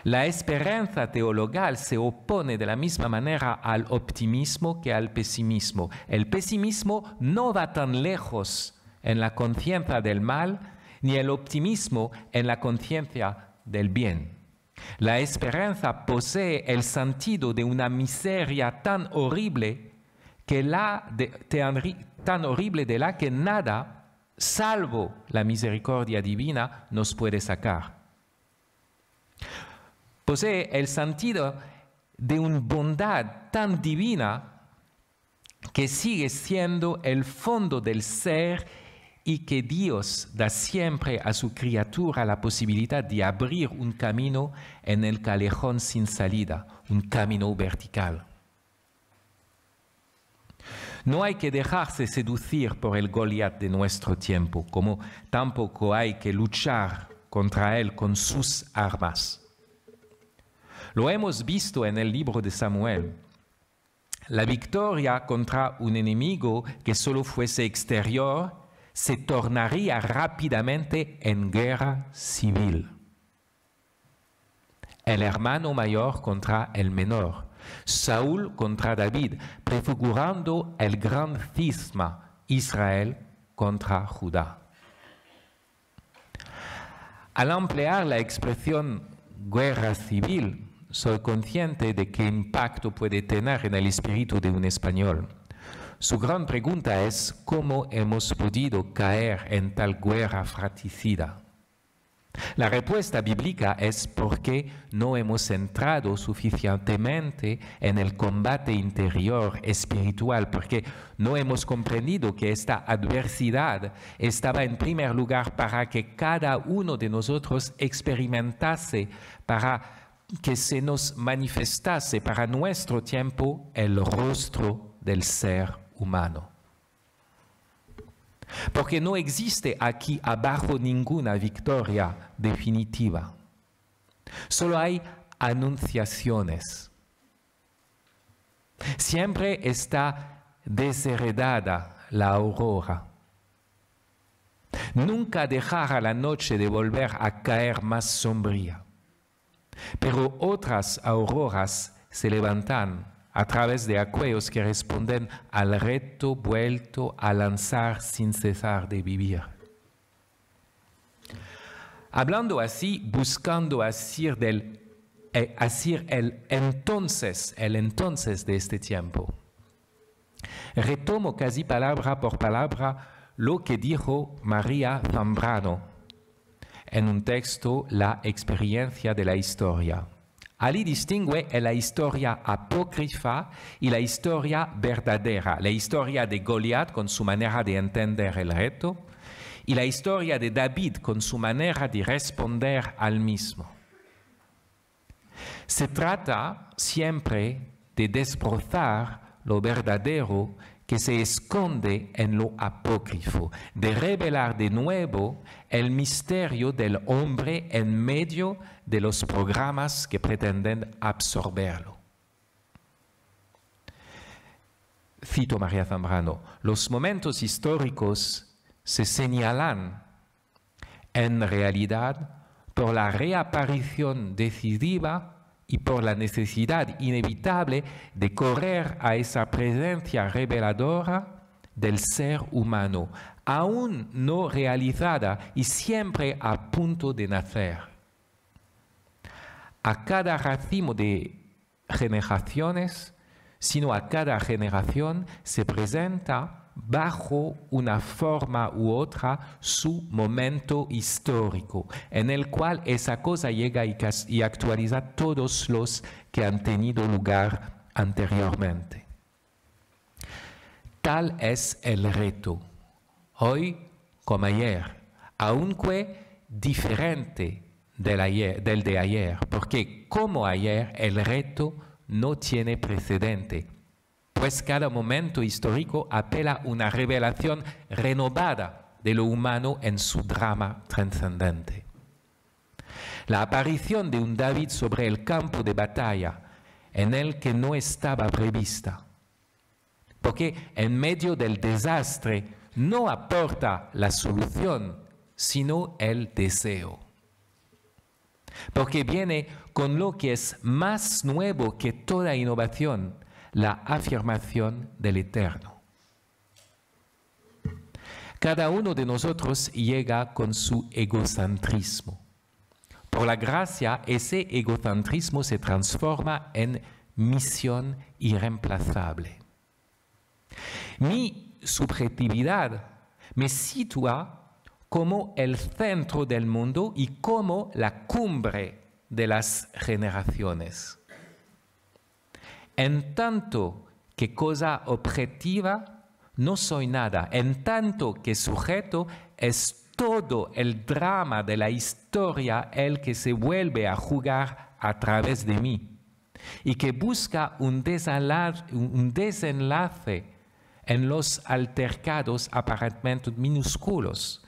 La esperanza teologal se opone de la misma manera al optimismo que al pesimismo. El pesimismo no va tan lejos en la conciencia del mal, ni el optimismo en la conciencia del bien. La esperanza posee el sentido de una miseria tan horrible tan horrible de la que nada, salvo la misericordia divina, nos puede sacar. Posee el sentido de una bondad tan divina que sigue siendo el fondo del ser y que Dios da siempre a su criatura la posibilidad de abrir un camino en el callejón sin salida, un camino vertical. No hay que dejarse seducir por el Goliat de nuestro tiempo, como tampoco hay que luchar contra él con sus armas. Lo hemos visto en el libro de Samuel. La victoria contra un enemigo que solo fuese exterior se tornaría rápidamente en guerra civil. El hermano mayor contra el menor, Saúl contra David, prefigurando el gran cisma Israel contra Judá. Al emplear la expresión guerra civil, soy consciente de qué impacto puede tener en el espíritu de un español. Su gran pregunta es cómo hemos podido caer en tal guerra fratricida. La respuesta bíblica es porque no hemos entrado suficientemente en el combate interior espiritual, porque no hemos comprendido que esta adversidad estaba en primer lugar para que cada uno de nosotros experimentase, para que se nos manifestase para nuestro tiempo el rostro del ser humano. Porque no existe aquí abajo ninguna victoria definitiva. Solo hay anunciaciones. Siempre está desheredada la aurora. Nunca dejará la noche de volver a caer más sombría. Pero otras auroras se levantan a través de aquellos que responden al reto vuelto a lanzar sin cesar de vivir. Hablando así, buscando asir el entonces de este tiempo, retomo casi palabra por palabra lo que dijo María Zambrano en un texto, La experiencia de la historia. Allí distingue la historia apócrifa y la historia verdadera, la historia de Goliat con su manera de entender el reto y la historia de David con su manera de responder al mismo. Se trata siempre de desbrozar lo verdadero que se esconde en lo apócrifo, de revelar de nuevo el misterio del hombre en medio de los programas que pretenden absorberlo. Cito María Zambrano: los momentos históricos se señalan en realidad por la reaparición decisiva y por la necesidad inevitable de correr a esa presencia reveladora del ser humano, aún no realizada y siempre a punto de nacer. A cada racimo de generaciones, sino a cada generación se presenta bajo una forma u otra su momento histórico, en el cual esa cosa llega y actualiza todos los que han tenido lugar anteriormente. Tal es el reto, hoy como ayer, aunque diferente del de ayer, porque como ayer el reto no tiene precedente, pues cada momento histórico apela a una revelación renovada de lo humano en su drama trascendente. La aparición de un David sobre el campo de batalla, en el que no estaba prevista, porque en medio del desastre no aporta la solución, sino el deseo. Porque viene con lo que es más nuevo que toda innovación, la afirmación del Eterno. Cada uno de nosotros llega con su egocentrismo. Por la gracia, ese egocentrismo se transforma en misión irreemplazable. Mi subjetividad me sitúa como el centro del mundo y como la cumbre de las generaciones. En tanto que cosa objetiva, no soy nada. En tanto que sujeto, es todo el drama de la historia el que se vuelve a jugar a través de mí y que busca un desenlace en los altercados aparentemente minúsculos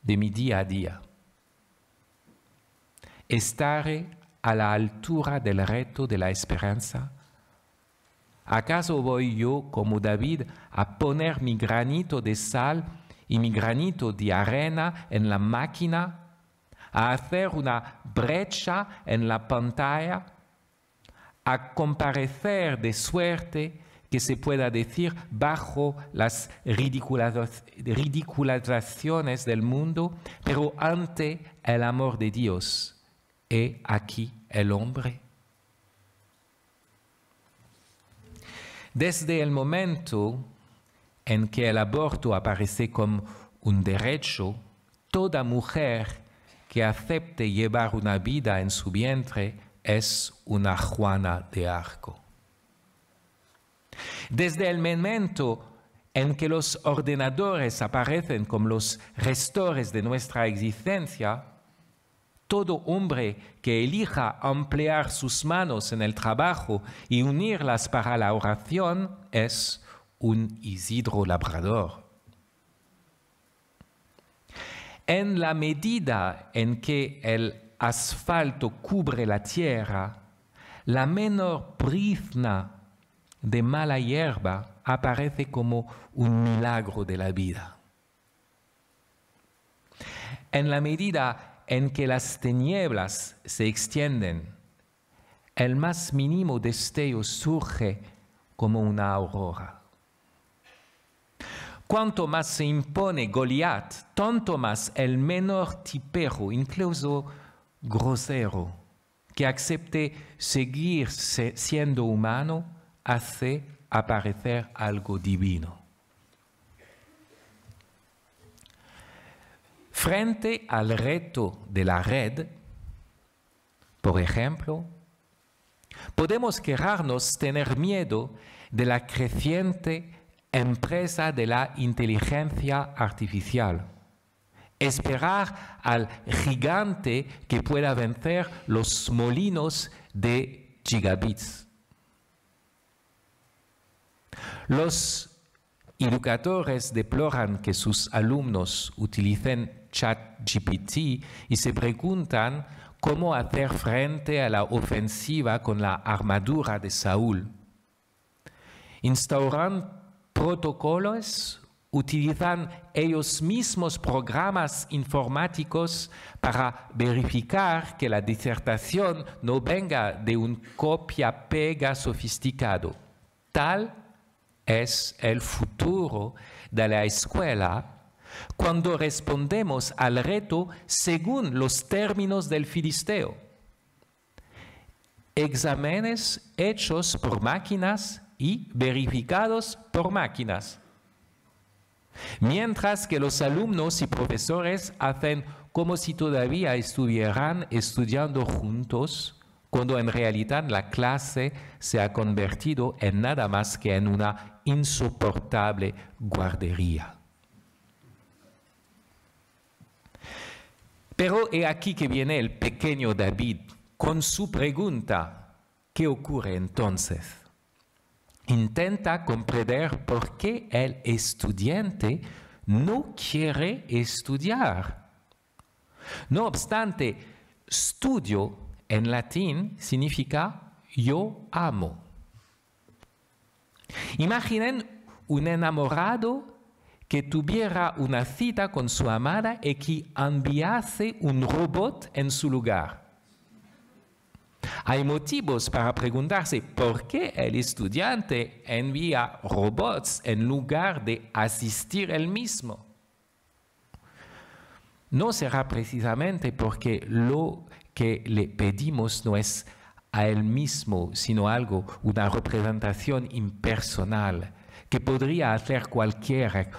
de mi día a día. ¿Estaré a la altura del reto de la esperanza? ¿Acaso voy yo, como David, a poner mi granito de sal y mi granito de arena en la máquina, a hacer una brecha en la pantalla, a comparecer de suerte que se pueda decir bajo las ridiculizaciones del mundo, pero ante el amor de Dios? ¿He aquí el hombre? Desde el momento en que el aborto aparece como un derecho, toda mujer que acepte llevar una vida en su vientre es una Juana de Arco. Desde el momento en que los ordenadores aparecen como los gestores de nuestra existencia, todo hombre que elija emplear sus manos en el trabajo y unirlas para la oración es un Isidro Labrador. En la medida en que el asfalto cubre la tierra, la menor brizna de mala hierba aparece como un milagro de la vida. En la medida en que las tinieblas se extienden, el más mínimo destello surge como una aurora. Cuanto más se impone Goliat, tanto más el menor tipero, incluso grosero, que acepte seguir siendo humano, hace aparecer algo divino. Frente al reto de la red, por ejemplo, podemos querrarnos tener miedo de la creciente empresa de la inteligencia artificial, esperar al gigante que pueda vencer los molinos de gigabits. Los educadores deploran que sus alumnos utilicen ChatGPT y se preguntan cómo hacer frente a la ofensiva con la armadura de Saúl. Instauran protocolos, utilizan ellos mismos programas informáticos para verificar que la disertación no venga de un copia-pega sofisticado. Tal es el futuro de la escuela cuando respondemos al reto según los términos del filisteo. Exámenes hechos por máquinas y verificados por máquinas. Mientras que los alumnos y profesores hacen como si todavía estuvieran estudiando juntos, cuando en realidad la clase se ha convertido en nada más que en una insoportable guardería. Pero he aquí que viene el pequeño David con su pregunta. ¿Qué ocurre entonces? Intenta comprender por qué el estudiante no quiere estudiar. No obstante, studio en latín significa yo amo. Imaginen un enamorado que tuviera una cita con su amada y que enviase un robot en su lugar. Hay motivos para preguntarse por qué el estudiante envía robots en lugar de asistir él mismo. No será precisamente porque lo que le pedimos no es a él mismo, sino algo, una representación impersonal, que podría hacer cualquier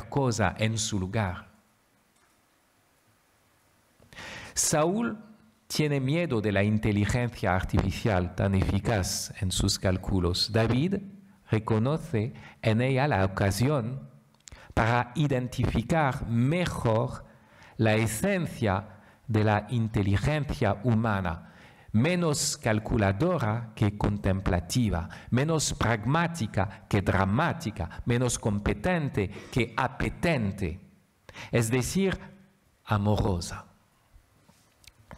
cosa en su lugar. Saúl tiene miedo de la inteligencia artificial tan eficaz en sus cálculos. David reconoce en ella la ocasión para identificar mejor la esencia de la inteligencia humana, menos calculadora que contemplativa, menos pragmática que dramática, menos competente que apetente, es decir, amorosa.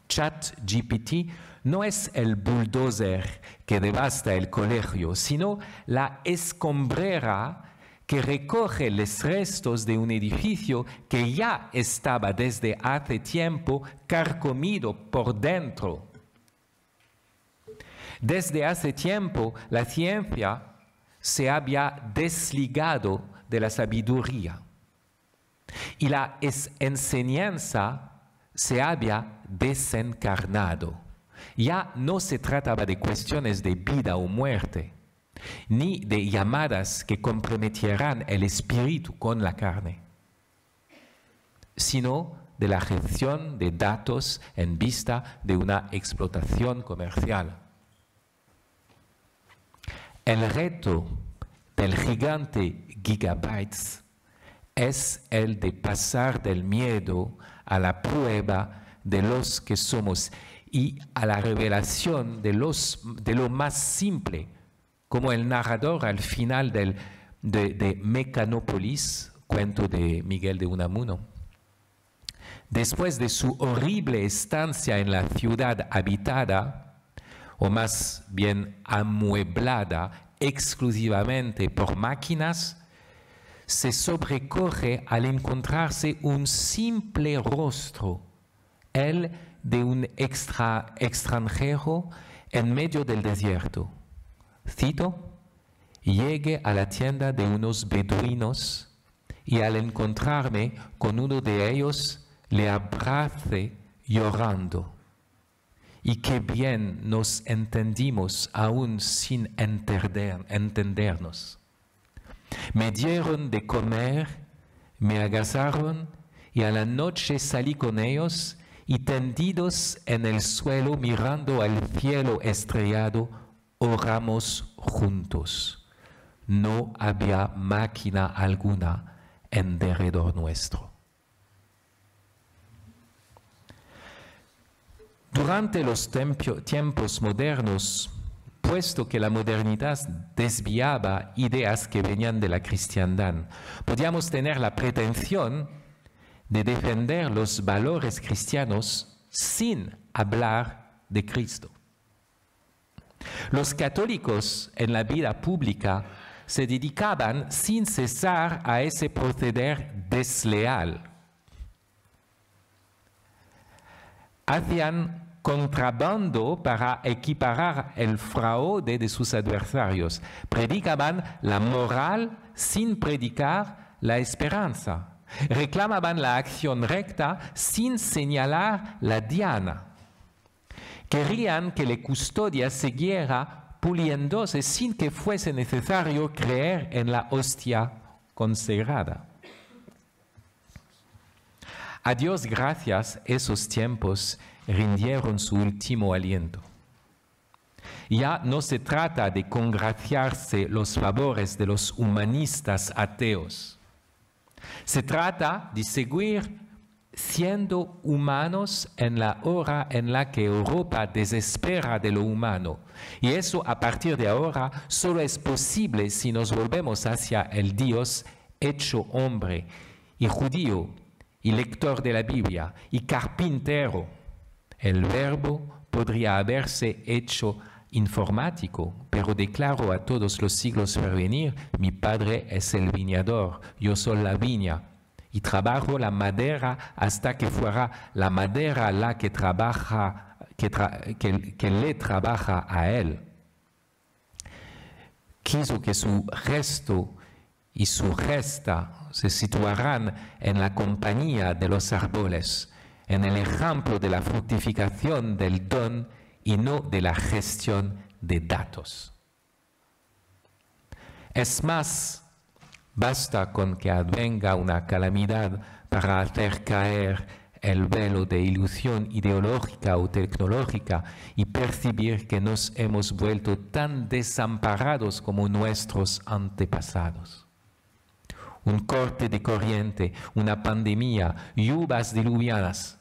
ChatGPT no es el bulldozer que devasta el colegio, sino la escombrera que recoge los restos de un edificio que ya estaba desde hace tiempo carcomido por dentro. Desde hace tiempo la ciencia se había desligado de la sabiduría y la enseñanza se había desencarnado. Ya no se trataba de cuestiones de vida o muerte, ni de llamadas que comprometieran el espíritu con la carne, sino de la gestión de datos en vista de una explotación comercial. El reto del gigante Gigabytes es el de pasar del miedo a la prueba de los que somos y a la revelación de lo más simple, como el narrador al final de Mecanópolis, cuento de Miguel de Unamuno. Después de su horrible estancia en la ciudad habitada, o más bien amueblada exclusivamente por máquinas, se sobrecoge al encontrarse un simple rostro, el de un extranjero en medio del desierto. Cito: llegué a la tienda de unos beduinos y al encontrarme con uno de ellos le abracé llorando. Y qué bien nos entendimos aún sin entendernos. Me dieron de comer, me agasaron y a la noche salí con ellos y tendidos en el suelo mirando al cielo estrellado, oramos juntos. No había máquina alguna en derredor nuestro. Durante los tiempos modernos, puesto que la modernidad desviaba ideas que venían de la cristiandad, podíamos tener la pretensión de defender los valores cristianos sin hablar de Cristo. Los católicos en la vida pública se dedicaban sin cesar a ese proceder desleal. Hacían contrabando para equiparar el fraude de sus adversarios. Predicaban la moral sin predicar la esperanza. Reclamaban la acción recta sin señalar la diana. Querían que la custodia siguiera puliéndose sin que fuese necesario creer en la hostia consagrada. A Dios gracias, esos tiempos rindieron su último aliento. Ya no se trata de congraciarse los favores de los humanistas ateos. Se trata de seguir siendo humanos en la hora en la que Europa desespera de lo humano. Y eso a partir de ahora solo es posible si nos volvemos hacia el Dios hecho hombre y judío y lector de la Biblia y carpintero. El verbo podría haberse hecho informático, pero declaro a todos los siglos por venir, mi Padre es el viñador, yo soy la viña, y trabajo la madera hasta que fuera la madera la que trabaja, que le trabaja a él. Quiso que su gesto y su gesta se situaran en la compañía de los árboles, en el ejemplo de la fructificación del don y no de la gestión de datos. Es más, basta con que advenga una calamidad para hacer caer el velo de ilusión ideológica o tecnológica y percibir que nos hemos vuelto tan desamparados como nuestros antepasados. Un corte de corriente, una pandemia, lluvias diluvianas.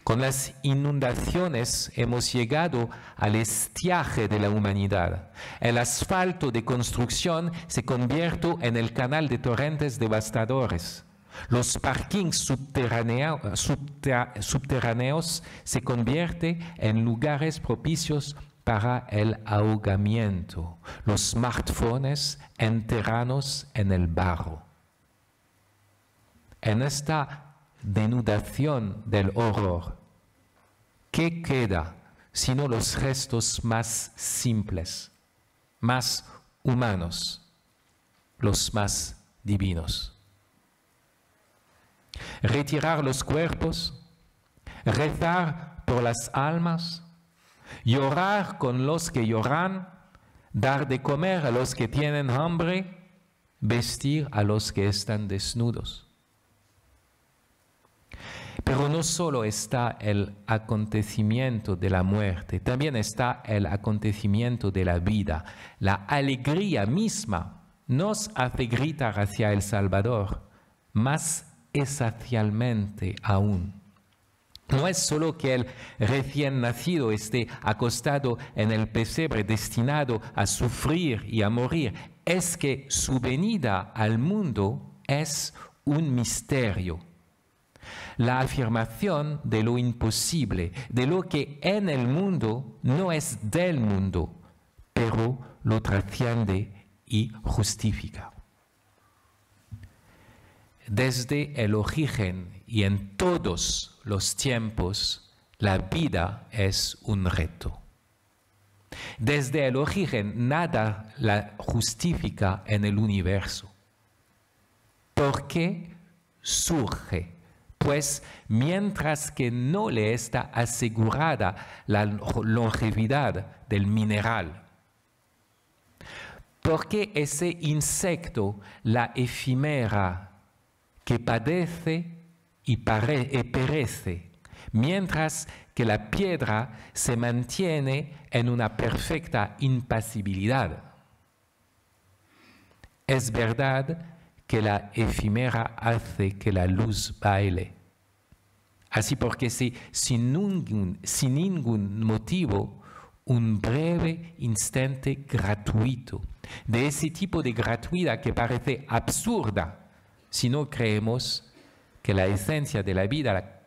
Con las inundaciones hemos llegado al estiaje de la humanidad. El asfalto de construcción se convierte en el canal de torrentes devastadores. Los parkings subterráneos se convierten en lugares propicios para el ahogamiento. Los smartphones enterranos en el barro. En esta denudación del horror, ¿qué queda sino los restos más simples, más humanos, los más divinos? Retirar los cuerpos, rezar por las almas, llorar con los que lloran, dar de comer a los que tienen hambre, vestir a los que están desnudos. Pero no solo está el acontecimiento de la muerte, también está el acontecimiento de la vida. La alegría misma nos hace gritar hacia el Salvador, más esencialmente aún. No es solo que el recién nacido esté acostado en el pesebre destinado a sufrir y a morir, es que su venida al mundo es un misterio. La afirmación de lo imposible, de lo que en el mundo no es del mundo, pero lo trasciende y justifica. Desde el origen y en todos los tiempos, la vida es un reto. Desde el origen, nada la justifica en el universo. ¿Por qué surge? Pues mientras que no le está asegurada la longevidad del mineral. Porque ese insecto, la efímera, que padece y perece, mientras que la piedra se mantiene en una perfecta impasibilidad. Es verdad que la efímera hace que la luz baile. Así porque sin ningún motivo, un breve instante gratuito, de ese tipo de gratuidad que parece absurda, si no creemos que la esencia de la vida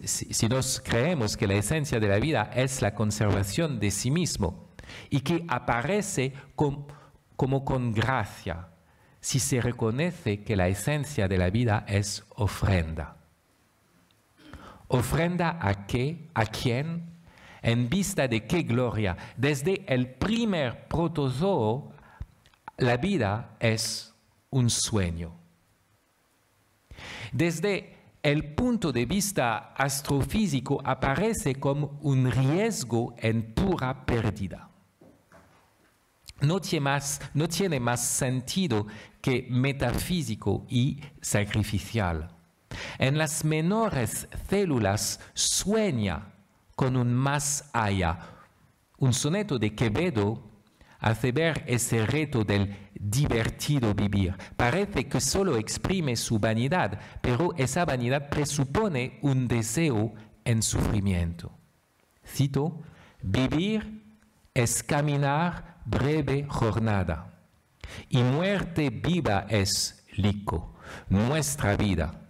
si nos creemos que la esencia de la vida es la conservación de sí mismo y que aparece como con gracia, si se reconoce que la esencia de la vida es ofrenda. ¿Ofrenda a qué? ¿A quién? ¿En vista de qué gloria? Desde el primer protozoo, la vida es un sueño. Desde el punto de vista astrofísico aparece como un riesgo en pura pérdida. No tiene más sentido que metafísico y sacrificial. En las menores células sueña con un más allá. Un soneto de Quevedo hace ver ese reto del divertido vivir. Parece que solo exprime su vanidad, pero esa vanidad presupone un deseo en sufrimiento. Cito: vivir es caminar breve jornada, y muerte viva es, Lico, nuestra vida.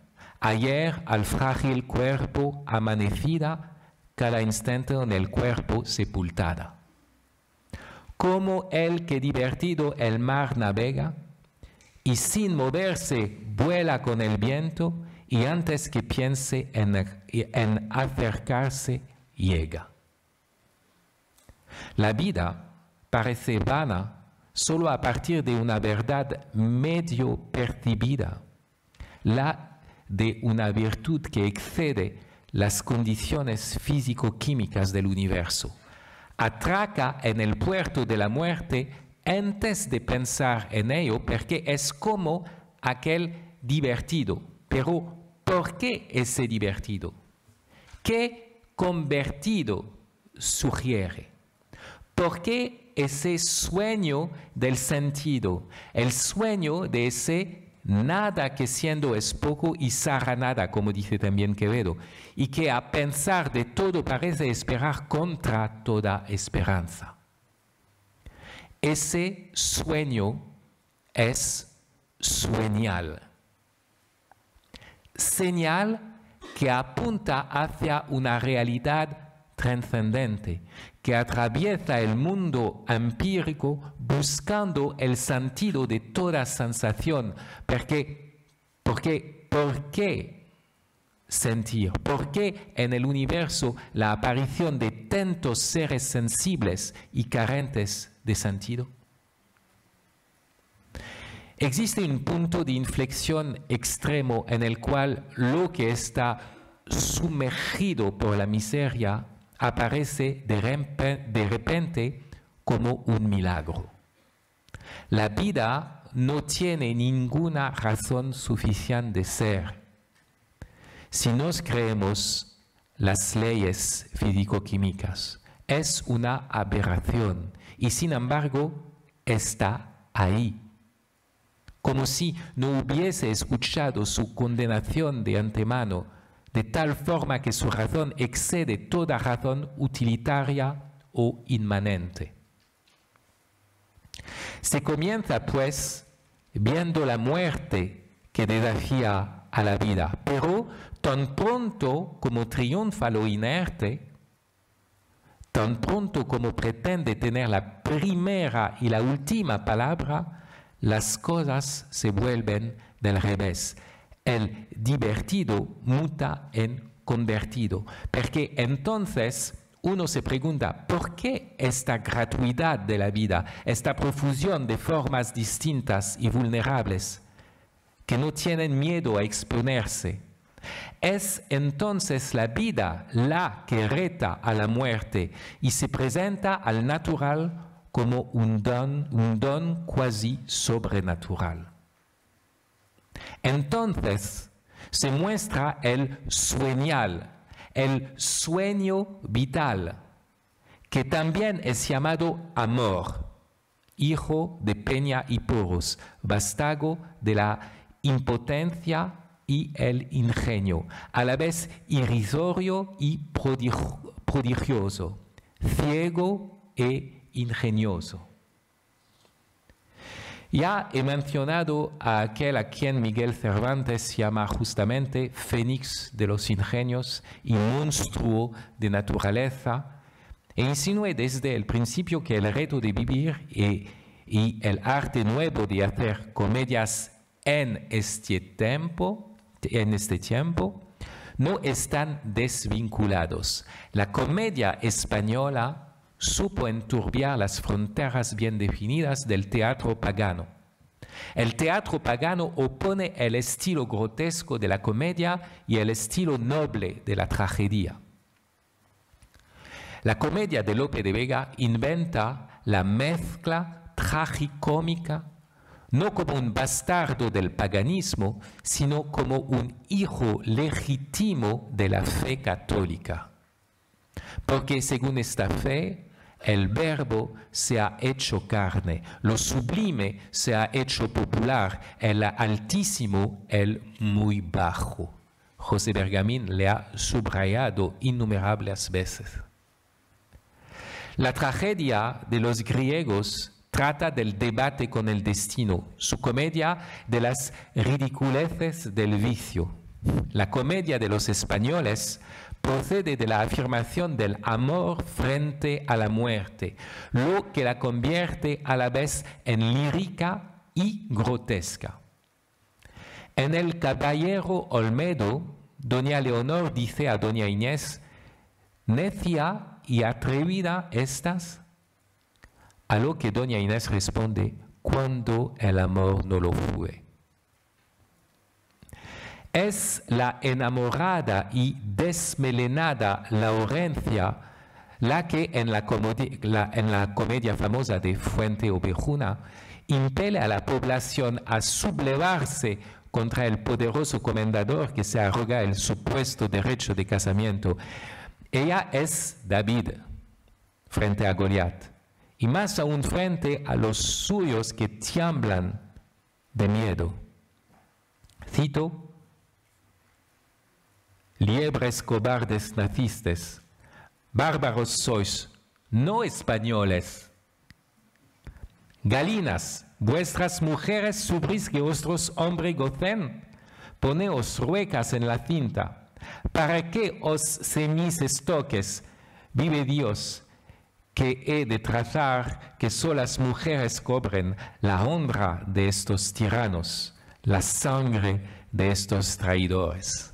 Ayer al frágil cuerpo amanecida, cada instante en el cuerpo sepultada. Como el que divertido el mar navega, y sin moverse vuela con el viento, y antes que piense en acercarse, llega. La vida parece vana solo a partir de una verdad medio percibida, la de una virtud que excede las condiciones físico-químicas del universo. Atraca en el puerto de la muerte antes de pensar en ello, porque es como aquel divertido. Pero, ¿por qué ese divertido? ¿Qué convertido sugiere? ¿Por qué ese sueño del sentido? El sueño de ese nada que siendo es poco y será nada, como dice también Quevedo, y que a pensar de todo parece esperar contra toda esperanza. Ese sueño es sueñal. Señal que apunta hacia una realidad trascendente, que atraviesa el mundo empírico buscando el sentido de toda sensación. ¿Por qué sentir? ¿Por qué en el universo la aparición de tantos seres sensibles y carentes de sentido? Existe un punto de inflexión extremo en el cual lo que está sumergido por la miseria aparece de repente como un milagro. La vida no tiene ninguna razón suficiente de ser. Si nos creemos las leyes físico-químicas, es una aberración y sin embargo está ahí. Como si no hubiese escuchado su condenación de antemano, de tal forma que su razón excede toda razón utilitaria o inmanente. Se comienza, pues, viendo la muerte que desafía a la vida, pero tan pronto como triunfa lo inerte, tan pronto como pretende tener la primera y la última palabra, las cosas se vuelven del revés. El divertido muta en convertido, porque entonces uno se pregunta, ¿por qué esta gratuidad de la vida, esta profusión de formas distintas y vulnerables que no tienen miedo a exponerse? Es entonces la vida la que reta a la muerte y se presenta al natural como un don cuasi sobrenatural. Entonces se muestra el sueñal, el sueño vital, que también es llamado amor, hijo de peña y poros, vástago de la impotencia y el ingenio, a la vez irrisorio y prodigioso, ciego e ingenioso. Ya he mencionado a aquel a quien Miguel Cervantes llama justamente Fénix de los ingenios y monstruo de naturaleza, e insinué desde el principio que el reto de vivir y el arte nuevo de hacer comedias en este tiempo no están desvinculados. La comedia española supo enturbiar las fronteras bien definidas del teatro pagano. El teatro pagano opone el estilo grotesco de la comedia y el estilo noble de la tragedia. La comedia de Lope de Vega inventa la mezcla tragicómica, no como un bastardo del paganismo, sino como un hijo legítimo de la fe católica. Porque según esta fe, el verbo se ha hecho carne, lo sublime se ha hecho popular, el altísimo, el muy bajo. José Bergamín le ha subrayado innumerables veces. La tragedia de los griegos trata del debate con el destino, su comedia de las ridiculeces del vicio. La comedia de los españoles procede de la afirmación del amor frente a la muerte, lo que la convierte a la vez en lírica y grotesca. En El Caballero Olmedo, doña Leonor dice a doña Inés, «Necia y atrevida estás», a lo que doña Inés responde, «cuando el amor no lo fue». Es la enamorada y desmelenada Laurencia la que en la comedia famosa de Fuente Ovejuna impele a la población a sublevarse contra el poderoso comendador que se arroga el supuesto derecho de casamiento. Ella es David frente a Goliat y más aún frente a los suyos que tiemblan de miedo. Cito, «Liebres cobardes nacistes, bárbaros sois, no españoles. Galinas, vuestras mujeres subrís que vuestros hombres gocen, poneos ruecas en la cinta. ¿Para qué os ceñís estoques? Vive Dios, que he de trazar que solas mujeres cobren la honra de estos tiranos, la sangre de estos traidores».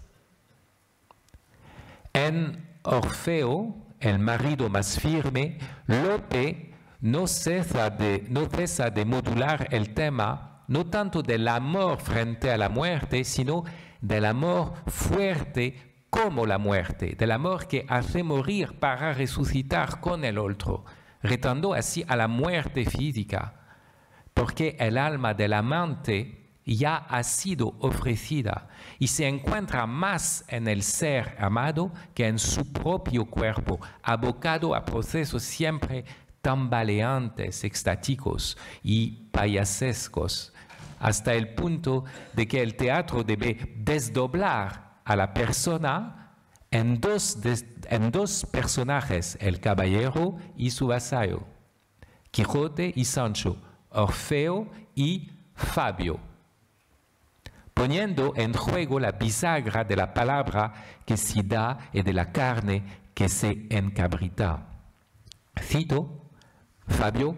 En Orfeo, el marido más firme, Lope no cesa de modular el tema, no tanto del amor frente a la muerte, sino del amor fuerte como la muerte, del amor que hace morir para resucitar con el otro, retando así a la muerte física, porque el alma del amante ya ha sido ofrecida y se encuentra más en el ser amado que en su propio cuerpo, abocado a procesos siempre tambaleantes, extáticos y payasescos, hasta el punto de que el teatro debe desdoblar a la persona en dos personajes, el caballero y su vasallo, Quijote y Sancho, Orfeo y Fabio, poniendo en juego la bisagra de la palabra que se da y de la carne que se encabrita. Cito, Fabio,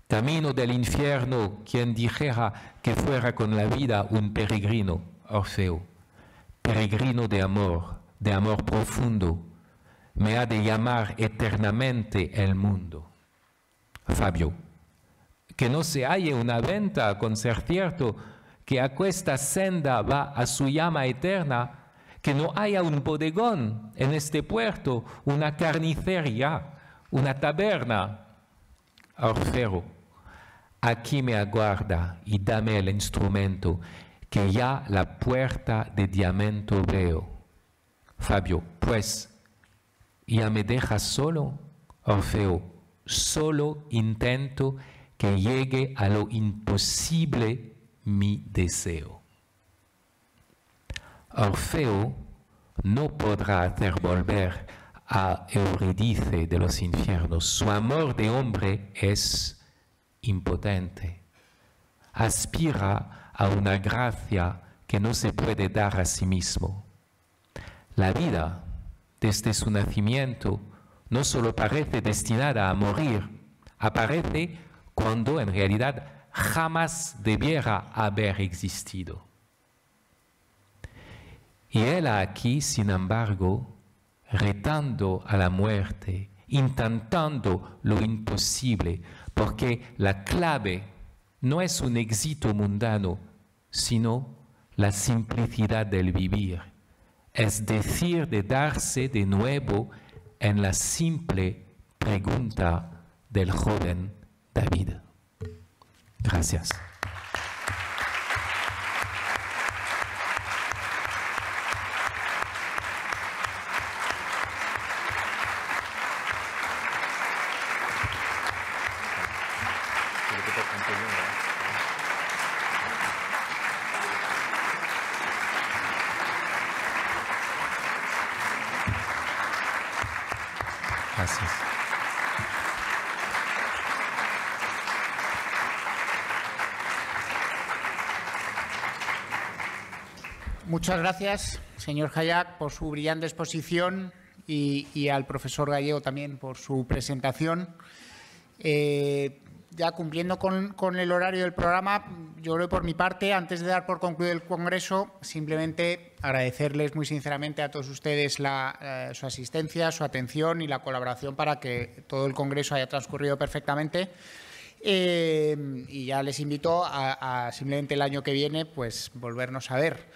camino del infierno, quien dijera que fuera con la vida un peregrino, Orfeo, peregrino de amor profundo, me ha de llamar eternamente el mundo. Fabio, que no se halle una venta con ser cierto, que a cuesta senda va a su llama eterna, que no haya un bodegón en este puerto, una carnicería, una taberna. Orfeo, aquí me aguarda y dame el instrumento, que ya la puerta de diamante veo. Fabio, pues, ¿ya me dejas solo? Orfeo, solo intento que llegue a lo imposible mi deseo. Orfeo no podrá hacer volver a Eurídice de los infiernos. Su amor de hombre es impotente. Aspira a una gracia que no se puede dar a sí mismo. La vida, desde su nacimiento, no solo parece destinada a morir, aparece cuando en realidad jamás debiera haber existido. Y él aquí, sin embargo, retando a la muerte, intentando lo imposible, porque la clave no es un éxito mundano, sino la simplicidad del vivir, es decir, de darse de nuevo en la simple pregunta del joven David. Gracias. Gracias. Muchas gracias, señor Hayak, por su brillante exposición y al profesor Gallego también por su presentación. Ya cumpliendo con el horario del programa, yo creo por mi parte, antes de dar por concluido el Congreso, simplemente agradecerles muy sinceramente a todos ustedes su asistencia, su atención y la colaboración para que todo el Congreso haya transcurrido perfectamente. Y ya les invito a simplemente el año que viene pues volvernos a ver.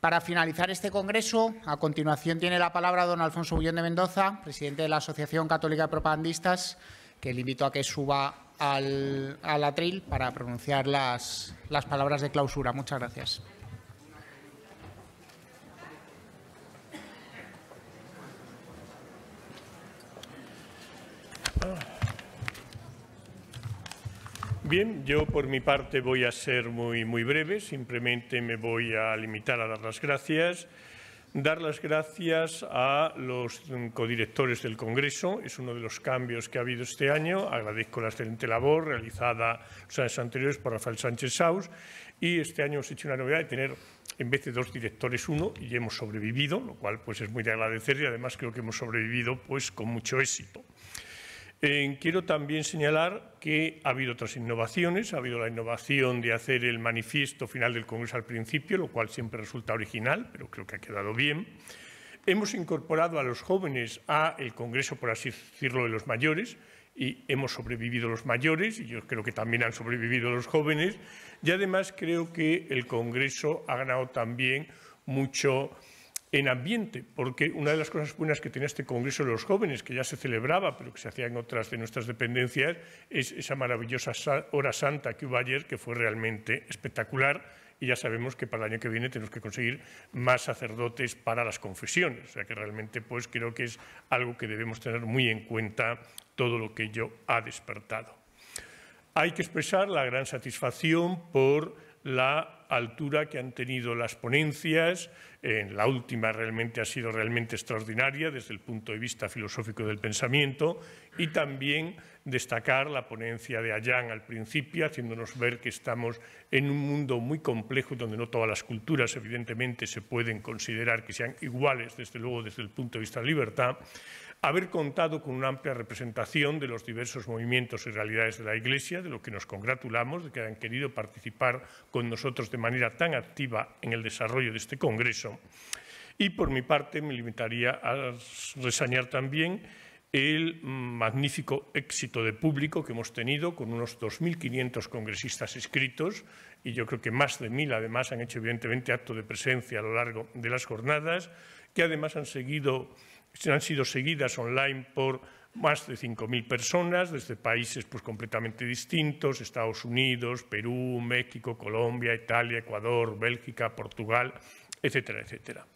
Para finalizar este Congreso, a continuación tiene la palabra don Alfonso Bullón de Mendoza, presidente de la Asociación Católica de Propagandistas, que le invito a que suba al atril para pronunciar las palabras de clausura. Muchas gracias. Bien, yo por mi parte voy a ser muy breve, simplemente me voy a limitar a dar las gracias. Dar las gracias a los codirectores del Congreso, es uno de los cambios que ha habido este año. Agradezco la excelente labor realizada los años anteriores por Rafael Sánchez Saus y este año hemos hecho una novedad de tener en vez de 2 directores 1 y hemos sobrevivido, lo cual pues es muy de agradecer y además creo que hemos sobrevivido pues con mucho éxito. Quiero también señalar que ha habido otras innovaciones. Ha habido la innovación de hacer el manifiesto final del Congreso al principio, lo cual siempre resulta original, pero creo que ha quedado bien. Hemos incorporado a los jóvenes al Congreso, por así decirlo, de los mayores, y hemos sobrevivido los mayores, y yo creo que también han sobrevivido los jóvenes. Y además creo que el Congreso ha ganado también mucho en ambiente, porque una de las cosas buenas que tenía este Congreso de los Jóvenes, que ya se celebraba, pero que se hacía en otras de nuestras dependencias, es esa maravillosa hora santa que hubo ayer, que fue realmente espectacular, y ya sabemos que para el año que viene tenemos que conseguir más sacerdotes para las confesiones, o sea que realmente pues creo que es algo que debemos tener muy en cuenta todo lo que ello ha despertado. Hay que expresar la gran satisfacción por la altura que han tenido las ponencias. La última realmente ha sido realmente extraordinaria desde el punto de vista filosófico del pensamiento y también destacar la ponencia de Ayán al principio, haciéndonos ver que estamos en un mundo muy complejo donde no todas las culturas evidentemente se pueden considerar que sean iguales, desde luego desde el punto de vista de la libertad. Haber contado con una amplia representación de los diversos movimientos y realidades de la Iglesia, de lo que nos congratulamos, de que hayan querido participar con nosotros de manera tan activa en el desarrollo de este Congreso. Y por mi parte me limitaría a reseñar también el magnífico éxito de público que hemos tenido con unos 2.500 congresistas inscritos y yo creo que más de 1.000 además han hecho evidentemente acto de presencia a lo largo de las jornadas, que además han sido seguidas online por más de 5.000 personas desde países pues, completamente distintos, Estados Unidos, Perú, México, Colombia, Italia, Ecuador, Bélgica, Portugal, etcétera, etcétera.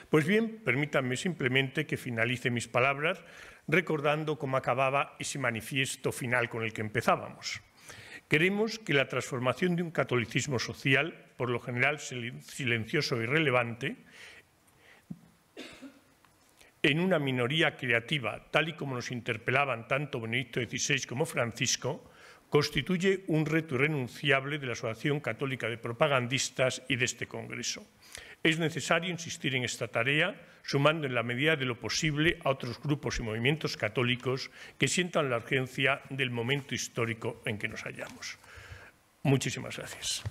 Pues bien, permítanme simplemente que finalice mis palabras recordando cómo acababa ese manifiesto final con el que empezábamos. Queremos que la transformación de un catolicismo social, por lo general silencioso e irrelevante, en una minoría creativa, tal y como nos interpelaban tanto Benedicto XVI como Francisco, constituye un reto irrenunciable de la Asociación Católica de Propagandistas y de este Congreso. Es necesario insistir en esta tarea, sumando en la medida de lo posible a otros grupos y movimientos católicos que sientan la urgencia del momento histórico en que nos hallamos. Muchísimas gracias.